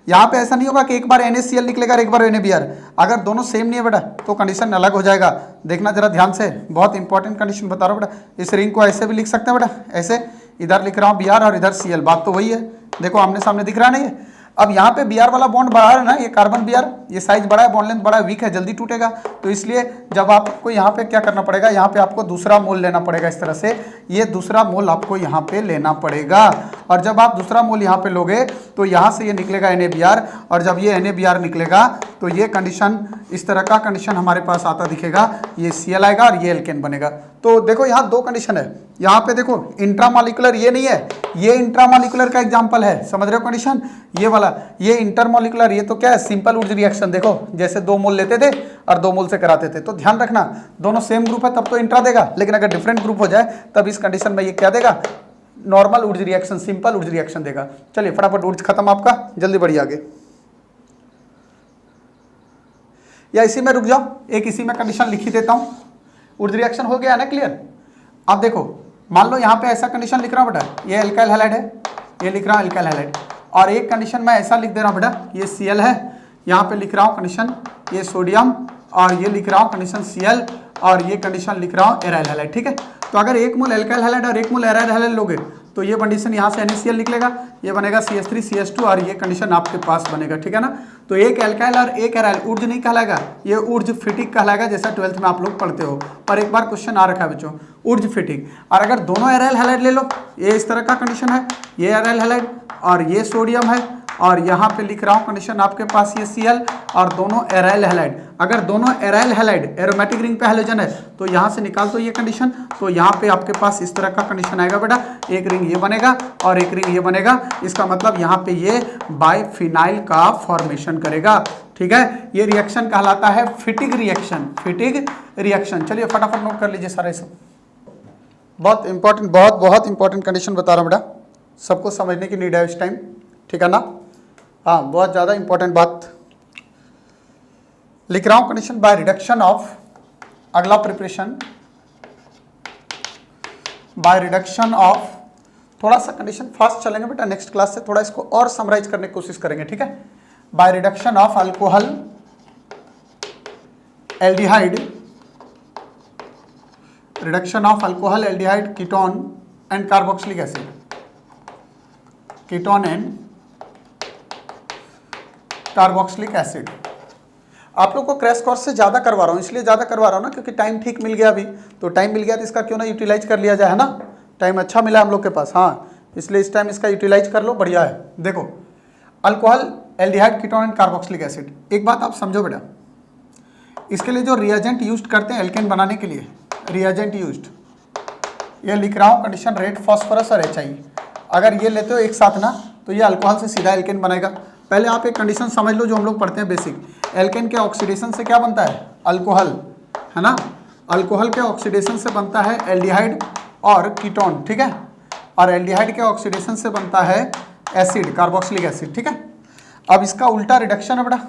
यहाँ पे ऐसा नहीं होगा कि एक बार NaCl निकलेगा और एक बार NaBr, अगर दोनों सेम नहीं है बेटा तो कंडीशन अलग हो जाएगा। देखना जरा ध्यान से, बहुत इंपॉर्टेंट कंडीशन बता रहा हूँ बेटा। इस रिंग को ऐसे भी लिख सकते हैं बेटा, ऐसे, इधर लिख रहा हूँ Br और इधर Cl, बात तो वही है, देखो आमने सामने दिख रहा है ना ये। अब यहाँ पे Br वाला बॉन्ड बड़ा है ना, ये कार्बन Br, ये साइज बड़ा है, बॉन्ड लेंथ बड़ा है, वीक है, जल्दी टूटेगा, तो इसलिए जब आपको यहाँ पे क्या करना पड़ेगा, यहाँ पे आपको दूसरा मोल लेना पड़ेगा, इस तरह से ये दूसरा मोल आपको यहाँ पे लेना पड़ेगा। और जब आप दूसरा मोल यहाँ पे लोगे तो यहाँ से ये निकलेगा NaBr, और जब ये NaBr निकलेगा तो ये कंडीशन, इस तरह का कंडीशन हमारे पास आता दिखेगा, ये Cl आएगा और ये एल्केन बनेगा। तो देखो यहाँ दो कंडीशन है, यहाँ पे देखो इंट्रामॉलिक्यूलर ये नहीं है, ये इंट्रामॉलिक्यूलर का एग्जांपल है, समझ रहे हो कंडीशन, ये वाला, ये इंटरमॉलिक्यूलर, ये तो क्या है, सिंपल ऊर्जा रिएक्शन। देखो जैसे 2 मोल लेते थे और 2 मोल से कराते थे, तो ध्यान रखना दोनों सेम ग्रुप है तब तो इंट्रा देगा, लेकिन अगर डिफरेंट ग्रुप हो जाए तब इस कंडीशन में ये क्या देगा, नॉर्मल ऊर्जा रिएक्शन, सिंपल ऊर्जा रिएक्शन देगा। चलिए फटाफट ऊर्जा खत्म आपका, जल्दी बढ़िए आगे, या इसी में रुक जाओ, एक इसी में कंडीशन लिख ही देता हूं। ऊर्जा रिएक्शन हो गया ना क्लियर। अब देखो मान लो यहाँ पे ऐसा कंडीशन लिख रहा हूँ बेटा, ये अल्काइल हैलाइड है, ये लिख रहा हूँ अल्काइल हैलाइड, और एक कंडीशन मैं ऐसा लिख दे रहा हूँ बेटा, ये Cl है, यहाँ पे लिख रहा हूँ कंडीशन ये सोडियम, और ये लिख रहा हूँ कंडीशन Cl, और ये कंडीशन लिख रहा हूँ एराइल हैलाइड, ठीक है। तो अगर एक मोल अल्काइल हैलाइड और एक मोल एराइल हैलाइड लोगे तो ये कंडीशन यहाँ से NaCl निकलेगा, ये बनेगा CH3 CH2, और ये कंडीशन आपके पास बनेगा, ठीक है ना। तो एक अल्काइल और एक एराइल ऊर्ज नहीं कहलाएगा, ये ऊर्ज फिटिक कहलाएगा, जैसा 12th में आप लोग पढ़ते हो। और एक बार क्वेश्चन आ रखा है बच्चों, ऊर्ज फिटिक। और अगर दोनों एराइल हैलाइड ले लो, ये इस तरह का कंडीशन है, ये एराइल हैलाइड और ये सोडियम है, और यहाँ पे लिख रहा हूँ कंडीशन आपके पास ये Cl, और दोनों एराइल हैलाइड। अगर दोनों एराइल हैलाइड एरोमेटिक रिंग पे हैलोजन है तो यहाँ से निकाल दो ये कंडीशन, तो यहाँ पे आपके पास इस तरह का कंडीशन आएगा बेटा, एक रिंग ये बनेगा और एक रिंग ये बनेगा, इसका मतलब यहाँ पे ये बाइफिनाइल का फॉर्मेशन करेगा, ठीक है। ये रिएक्शन कहलाता है फिटिग रिएक्शन, फिटिग रिएक्शन। चलिए फटाफट नोट कर लीजिए सारे सब, बहुत इंपॉर्टेंट, बहुत इंपॉर्टेंट कंडीशन बता रहा हूँ बेटा, सबको समझने की नीड है इस टाइम, ठीक है ना। हाँ बहुत ज़्यादा इंपॉर्टेंट बात लिख रहा हूँ, कंडीशन बाय रिडक्शन ऑफ, अगला प्रिपरेशन बाय रिडक्शन ऑफ, थोड़ा सा कंडीशन फास्ट चलेंगे बेटा, नेक्स्ट क्लास से थोड़ा इसको और समराइज करने की कोशिश करेंगे, ठीक है। By reduction of alcohol aldehyde, reduction of alcohol aldehyde ketone and carboxylic acid, ketone and carboxylic acid. आप लोग को क्रैश कोर्स से ज़्यादा करवा रहा हूँ, इसलिए ज़्यादा करवा रहा हूँ ना क्योंकि टाइम ठीक मिल गया अभी, तो टाइम मिल गया तो इसका क्यों ना यूटिलाइज कर लिया जाए, है ना, टाइम अच्छा मिला हम लोग के पास, हाँ, इसलिए इस टाइम इसका यूटिलाइज कर लो, बढ़िया है। देखो alcohol aldehyde ketone and carboxylic acid, एक बात आप समझो बेटा, इसके लिए जो रिएजेंट यूज करते हैं एल्केन बनाने के लिए, रिएजेंट यूज्ड, ये लिख रहा हूँ कंडीशन रेड फास्फोरस और HI, अगर ये लेते हो एक साथ ना तो ये अल्कोहल से सीधा एल्केन बनेगा। पहले आप एक कंडीशन समझ लो जो हम लोग पढ़ते हैं बेसिक, एल्केन के ऑक्सीडेशन से क्या बनता है, अल्कोहल, है ना, अल्कोहल के ऑक्सीडेशन से बनता है एल्डिहाइड और कीटोन, ठीक है, और एल्डिहाइड के ऑक्सीडेशन से बनता है एसिड, कार्बोक्सिलिक एसिड, ठीक है। अब इसका उल्टा रिडक्शन है बेटा,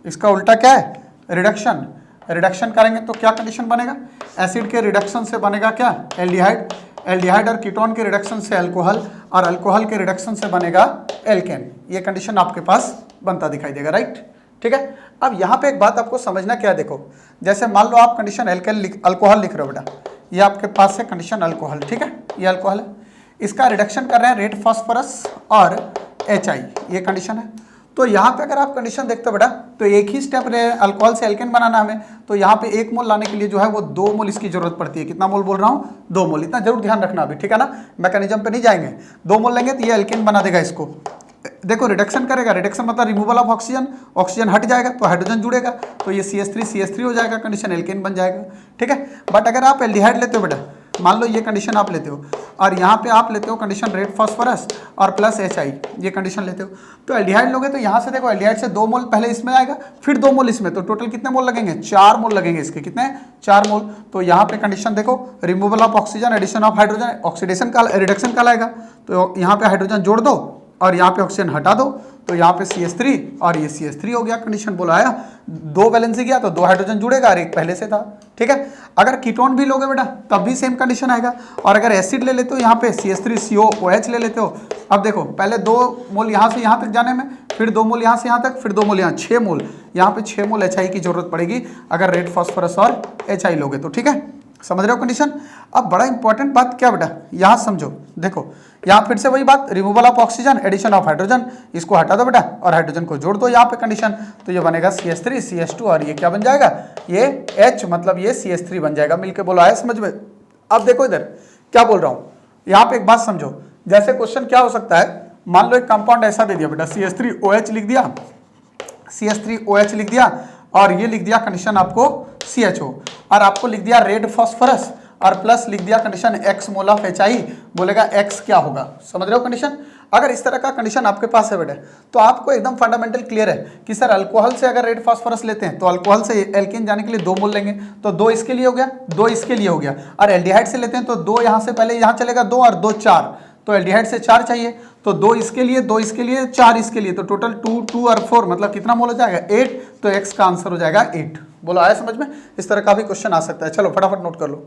इसका उल्टा क्या है, रिडक्शन, रिडक्शन करेंगे तो क्या कंडीशन बनेगा, एसिड के रिडक्शन से बनेगा क्या, एल्डिहाइड, एल्डिहाइड और कीटोन के रिडक्शन से अल्कोहल, और अल्कोहल के रिडक्शन से बनेगा एल्केन। ये कंडीशन आपके पास बनता दिखाई देगा, राइट, ठीक है। अब यहाँ पे एक बात आपको समझना क्या है, देखो जैसे मान लो आप कंडीशन एल्केन अल्कोहल लिख रहे हो बेटा, ये आपके पास है कंडीशन अल्कोहल, ठीक है, ये अल्कोहल है, इसका रिडक्शन कर रहे हैं रेड फास्फोरस और HI, ये कंडीशन है। तो यहाँ पे अगर आप कंडीशन देखते हो बेटा, तो एक ही स्टेप रहे अल्कोहल से एल्केन बनाना हमें, तो यहाँ पे 1 मोल लाने के लिए जो है वो 2 मोल इसकी जरूरत पड़ती है। कितना मोल बोल रहा हूँ? 2 मोल। इतना जरूर ध्यान रखना अभी, ठीक है ना, मैकेनिज्म पे नहीं जाएंगे। 2 मोल लेंगे तो ये एल्केन बना देगा इसको। देखो रिडक्शन करेगा, रिडक्शन मतलब रिमूवल ऑफ ऑक्सीजन, ऑक्सीजन हट जाएगा तो हाइड्रोजन जुड़ेगा, तो ये CH3 हो जाएगा, कंडीशन एल्केन बन जाएगा, ठीक है। बट अगर आप एल्डिहाइड लेते हो बेटा, मान लो ये कंडीशन आप लेते हो और यहाँ पे आप लेते हो कंडीशन रेड फास्फोरस और प्लस HI, ये कंडीशन लेते हो, तो एल्डिहाइड लोगे तो यहाँ से देखो एल्डिहाइड से 2 मोल पहले इसमें आएगा, फिर 2 मोल इसमें, तो टोटल कितने मोल लगेंगे? 4 मोल लगेंगे इसके। कितने? 4 मोल। तो यहाँ पे कंडीशन देखो, removal of oxygen, addition of hydrogen, oxidation का रिडक्शन कहलाएगा, तो यहाँ पे हाइड्रोजन जोड़ दो और यहाँ पे ऑक्सीजन हटा दो, तो यहाँ पे CH3 और ये CH3 हो गया। कंडीशन बोला आया, 2 वैलेंसी गया तो 2 हाइड्रोजन जुड़ेगा और एक पहले से था, ठीक है। अगर कीटोन भी लोगे बेटा तब भी सेम कंडीशन आएगा, और अगर एसिड ले लेते हो यहाँ पे CH3COOH ले लेते हो, अब देखो पहले 2 मोल यहाँ से यहाँ तक जाने में, फिर 2 मोल यहाँ से यहाँ तक, फिर 2 मोल यहाँ, 6 मोल, यहाँ पे 6 मोल HI की जरूरत पड़ेगी अगर रेड फास्फोरस और HI लोगे तो, ठीक है। समझ रहे हो कंडीशन? अब बड़ा इंपॉर्टेंट बात क्या बेटा, यहाँ समझो, देखो यहाँ फिर से वही बात, removal of oxygen, addition of hydrogen, इसको हटा दो बेटा और हाइड्रोजन को जोड़ दो यहाँ पे कंडीशन, तो ये बनेगा CH3 CH2 और ये क्या बन जाएगा? ये H, मतलब ये CH3 बन जाएगा। मिलके बोलो आया समझ में? अब देखो इधर क्या बोल रहा हूँ, यहाँ पे एक बात समझो, जैसे क्वेश्चन क्या हो सकता है, मान लो एक कंपाउंड ऐसा दे दिया बेटा, CH3OH लिख दिया, CH3OH लिख दिया और ये लिख दिया कंडीशन आपको CHO, और आपको लिख दिया रेड फास्फोरस और प्लस लिख दिया condition X mole of HI, बोलेगा X क्या होगा? समझ रहे हो कंडीशन? अगर इस तरह का कंडीशन आपके पास है बेटा, तो आपको एकदम फंडामेंटल क्लियर है कि सर अल्कोहल से अगर रेड फास्फोरस लेते हैं तो अल्कोहल से एल्केन जाने के लिए 2 मोल लेंगे, तो 2 इसके लिए हो गया, 2 इसके लिए हो गया, और एल्डिहाइड से लेते हैं तो 2 यहाँ से पहले यहाँ चलेगा 2 और 2 4, तो एल्डिहाइड से 4 चाहिए, तो 2 इसके लिए, 2 इसके लिए, 4 इसके लिए, तो टोटल 2 2 और 4 मतलब कितना मोल हो जाएगा? 8, तो X का आंसर हो जाएगा 8। बोलो आया समझ में? इस तरह का भी क्वेश्चन आ सकता है। चलो फटाफट नोट कर लो।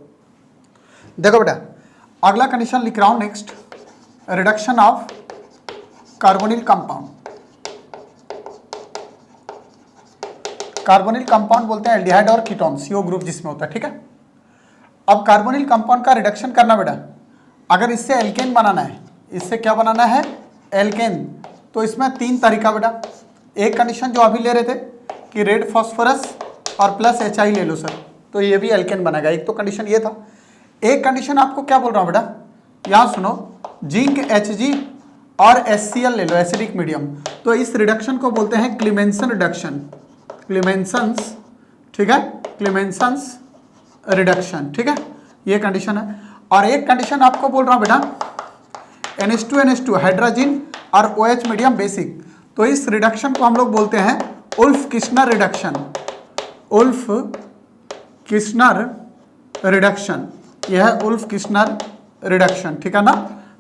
देखो बेटा अगला कंडीशन लिख रहा हूं next, reduction of carbonyl compound. Carbonyl compound बोलते हैं एल्डिहाइड और कीटोन, CO ग्रुप जिसमें होता है, ठीक है। अब कार्बोनिल कंपाउंड का रिडक्शन करना बेटा, अगर इससे एल्केन बनाना है, इससे क्या बनाना है? एल्केन, तो इसमें 3 तरीका बेटा। एक कंडीशन जो अभी ले रहे थे कि रेड फास्फोरस और प्लस HI ले लो सर, तो ये भी एल्केन बनेगा, एक तो कंडीशन ये था। एक कंडीशन आपको क्या बोल रहा हूँ बेटा, यहाँ सुनो, जिंक Hg और HCl ले लो, एसिडिक मीडियम, तो इस रिडक्शन को बोलते हैं क्लीमेंसन रिडक्शन, क्लीमेंसन्स, ठीक है, क्लीमेंसन्स रिडक्शन, ठीक है, ये कंडीशन है। और एक कंडीशन आपको बोल रहा हूँ बेटा NH2 हाइड्रोजन और OH मीडियम बेसिक, तो इस रिडक्शन को हम लोग बोलते हैं Wolff Kishner reduction, Wolff Kishner reduction, यह है उल्फ किर्चनर रिडक्शन, ठीक है ना।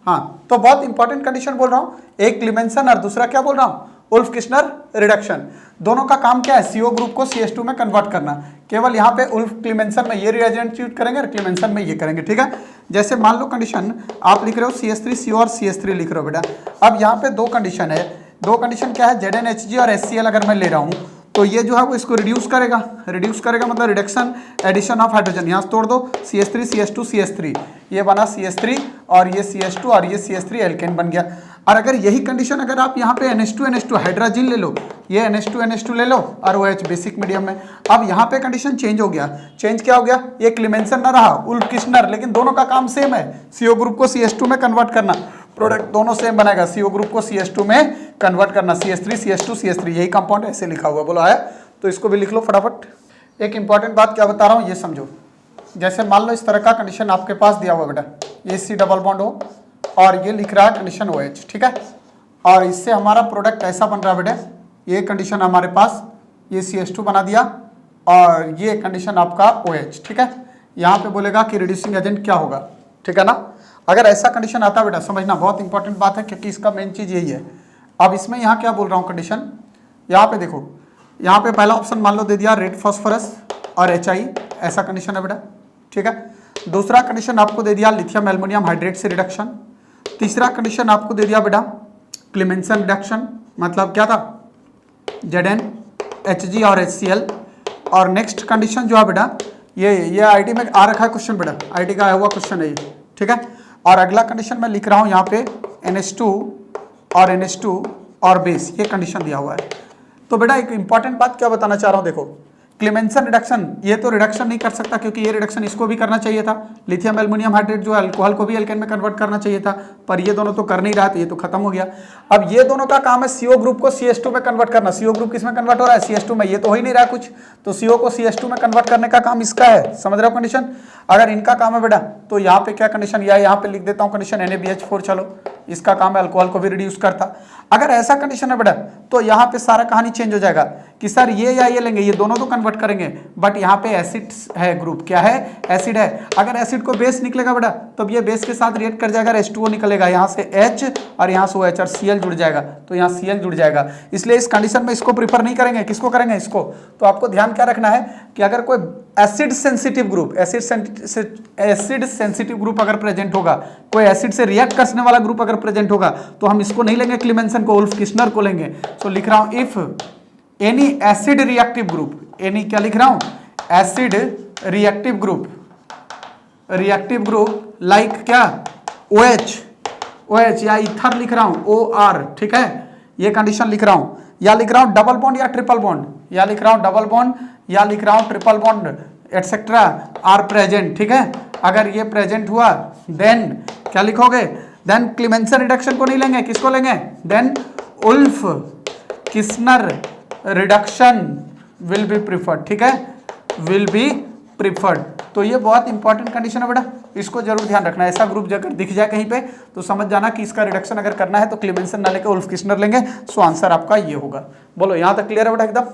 हाँ, तो बहुत इंपॉर्टेंट कंडीशन बोल रहा हूँ, एक क्लीमेंसन और दूसरा क्या बोल रहा हूँ? Wolff Kishner reduction. दोनों का काम क्या है? CO ग्रुप को CH2 में कन्वर्ट करना। केवल यहाँ पे उल्फ क्लीमेंसन में ये रिएजेंट यूज करेंगे और क्लीमेंसन में ये करेंगे, ठीक है। जैसे मान लो कंडीशन आप लिख रहे हो CH3CO और CH3 लिख रहे हो बेटा, अब यहाँ पे 2 कंडीशन है, 2 कंडीशन क्या है? ZnHg और HCl अगर मैं ले रहा हूँ तो ये जो है वो इसको रिड्यूस करेगा, रिड्यूस करेगा मतलब रिडक्शन, एडिशन ऑफ हाइड्रोजन, यहाँ से तोड़ दो, CH3 CH2 CH3, ये बना CH3 और ये CH2 और ये CH3 एल्केन बन गया। और अगर यही कंडीशन अगर आप यहाँ पे NH2 हाइड्रोजन ले लो, ये NH2 ले लो और OH बेसिक मीडियम में, अब यहाँ पे कंडीशन चेंज हो गया। चेंज क्या हो गया? ये क्लीमेंसन ना रहा, उल्फ किर्चनर, लेकिन दोनों का काम सेम है, CO ग्रुप को CH2 में कन्वर्ट करना, प्रोडक्ट दोनों सेम बनाएगा, CO ग्रुप को CH2 में कन्वर्ट करना, CH3 CH2 CH3, यही कंपाउंड ऐसे लिखा हुआ, बोलो आया? तो इसको भी लिख लो फटाफट। एक इंपॉर्टेंट बात क्या बता रहा हूँ ये समझो, जैसे मान लो इस तरह का कंडीशन आपके पास दिया हुआ बेटा, ये C डबल बॉन्ड हो और ये लिख रहा है कंडीशन OH, ठीक है, और इससे हमारा प्रोडक्ट ऐसा बन रहा है बेटा, ये कंडीशन हमारे पास, ये CH2 बना दिया और ये कंडीशन आपका OH, ठीक है। यहाँ पे बोलेगा कि रिड्यूसिंग एजेंट क्या होगा, ठीक है ना। अगर ऐसा कंडीशन आता है बेटा, समझना बहुत इंपॉर्टेंट बात है क्योंकि इसका मेन चीज़ यही है। अब इसमें यहाँ क्या बोल रहा हूँ कंडीशन, यहाँ पे देखो, यहाँ पे पहला ऑप्शन मान लो दे दिया रेड फास्फोरस और HI, ऐसा कंडीशन है बेटा, ठीक है। दूसरा कंडीशन आपको दे दिया लिथियम एल्युमिनियम हाइड्रेट से रिडक्शन। तीसरा कंडीशन आपको दे दिया बेटा क्लीमेंसन रिडक्शन, मतलब क्या था? ZnHg और HCl। और नेक्स्ट कंडीशन जो है बेटा, ये आईडी में आ रखा है क्वेश्चन बेटा, आईडी का आया हुआ क्वेश्चन है ये, ठीक है। और अगला कंडीशन मैं लिख रहा हूँ यहाँ पे NH2 और NH2 और बेस, ये कंडीशन दिया हुआ है। तो बेटा एक इंपॉर्टेंट बात क्या बताना चाह रहा हूं, देखो क्लेमेंसन रिडक्शन ये तो रिडक्शन नहीं कर सकता क्योंकि ये रिडक्शन इसको भी करना चाहिए था, लिथियम एल्युमिनियम हाइड्रेट जो अल्कोहल को भी एल्केन में कन्वर्ट करना चाहिए था, पर ये दोनों तो कर नहीं रहा, तो ये तो खत्म हो गया। अब ये दोनों का काम है CO ग्रुप को CH2 में कन्वर्ट करना। CO ग्रुप किस में कन्वर्ट हो रहा है, CH2 में, ये तो हो ही नहीं रहा कुछ, तो CO को CH2 में कन्वर्ट करने का काम इसका है, समझ रहे हो कंडीशन। अगर इनका काम है बेटा तो यहाँ पे क्या कंडीशन, या यहाँ पे लिख देता हूँ कंडीशन NaBH4, चलो इसका काम है अल्कोहल को भी रिड्यूस करता। अगर ऐसा कंडीशन है बेटा तो यहाँ पे सारा कहानी चेंज हो जाएगा कि सर ये या ये लेंगे, ये दोनों तो कन्वर्ट करेंगे, बट यहाँ पे एसिड है, ग्रुप क्या है, एसिड है। अगर एसिड को बेस निकलेगा बेटा तो ये बेस के साथ रिएक्ट कर जाएगा, H2O निकलेगा, यहाँ से H और यहाँ से OH और Cl जुड़ जाएगा, तो यहाँ Cl जुड़ जाएगा। इसलिए इस कंडीशन में इसको प्रीफर नहीं करेंगे, किसको करेंगे, इसको। तो आपको ध्यान क्या रखना है कि अगर कोई acid sensitive group, acid sensitive group अगर प्रेजेंट होगा, कोई एसिड से रिएक्ट करने वाला ग्रुप अगर प्रेजेंट होगा, तो हम इसको नहीं लेंगे क्लेमेंसन को, उल्फ किस्नर को लेंगे। सो लिख रहा हूं if any acid reactive group, any क्या लिख रहा हूं, एसिड रिएक्टिव ग्रुप लाइक क्या, OH या इथर लिख रहा हूं, OR, ठीक है, ये कंडीशन लिख रहा हूं, या लिख रहा हूं डबल बॉन्ड या ट्रिपल बॉन्ड, या लिख रहा हूं डबल बॉन्ड या लिख रहा हूं triple bond etcetera are present, ठीक है। अगर ये प्रेजेंट हुआ देन क्या लिखोगे, देन क्लेमेंसन रिडक्शन को नहीं लेंगे, किसको लेंगे, then Wolff Kishner reduction will be preferred, ठीक है, विल बी प्रिफर्ड। तो ये बहुत इंपॉर्टेंट कंडीशन है बेटा, इसको जरूर ध्यान रखना। ऐसा ग्रुप अगर दिख जाए कहीं पे तो समझ जाना कि इसका रिडक्शन अगर करना है तो क्लेमेंसन ना लेकर उल्फ किस्नर लेंगे। सो आंसर आपका ये होगा। बोलो यहां तक क्लियर है बेटा एकदम,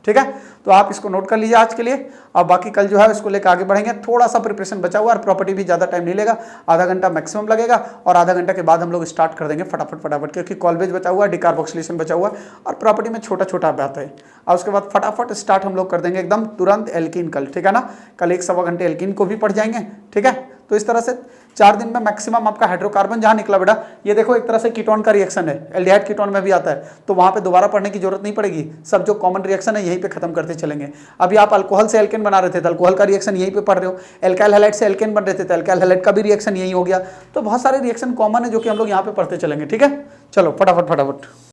ठीक है। तो आप इसको नोट कर लीजिए आज के लिए, और बाकी कल जो है इसको लेकर आगे बढ़ेंगे। थोड़ा सा प्रिपरेशन बचा हुआ और प्रॉपर्टी भी ज़्यादा टाइम नहीं लेगा, आधा घंटा मैक्सिमम लगेगा, और आधा घंटा के बाद हम लोग स्टार्ट कर देंगे फटाफट, क्योंकि कॉलवेज बचा हुआ है, डिकार्बोक्सिलेशन बचा हुआ है, और प्रॉपर्टी में छोटा छोटा बात है। और उसके बाद फटाफट स्टार्ट हम लोग कर देंगे एकदम तुरंत एल्कीन कल, ठीक है ना। कल 1-1.25 घंटे एल्कीन को भी पढ़ जाएंगे, ठीक है। तो इस तरह से 4 दिन में मैक्सिमम आपका हाइड्रोकार्बन जहां निकला बेटा, ये देखो एक तरह से कीटोन का रिएक्शन है, एल्डिहाइड कीटोन में भी आता है, तो वहां पे दोबारा पढ़ने की जरूरत नहीं पड़ेगी, सब जो कॉमन रिएक्शन है यहीं पे खत्म करते चलेंगे। अभी आप अल्कोहल से एल्केन बना रहे थे तो अल्कोहल का रिएक्शन यहीं पे पढ़ रहे हो, एल्काइल हैलाइड से एल्केन बन रहे थे तो एल्काइल हैलाइड का भी रिएक्शन यही हो गया। तो बहुत सारे रिएक्शन कॉमन है जो कि हम लोग यहाँ पे पढ़ते चलेंगे, ठीक है। चलो फटाफट।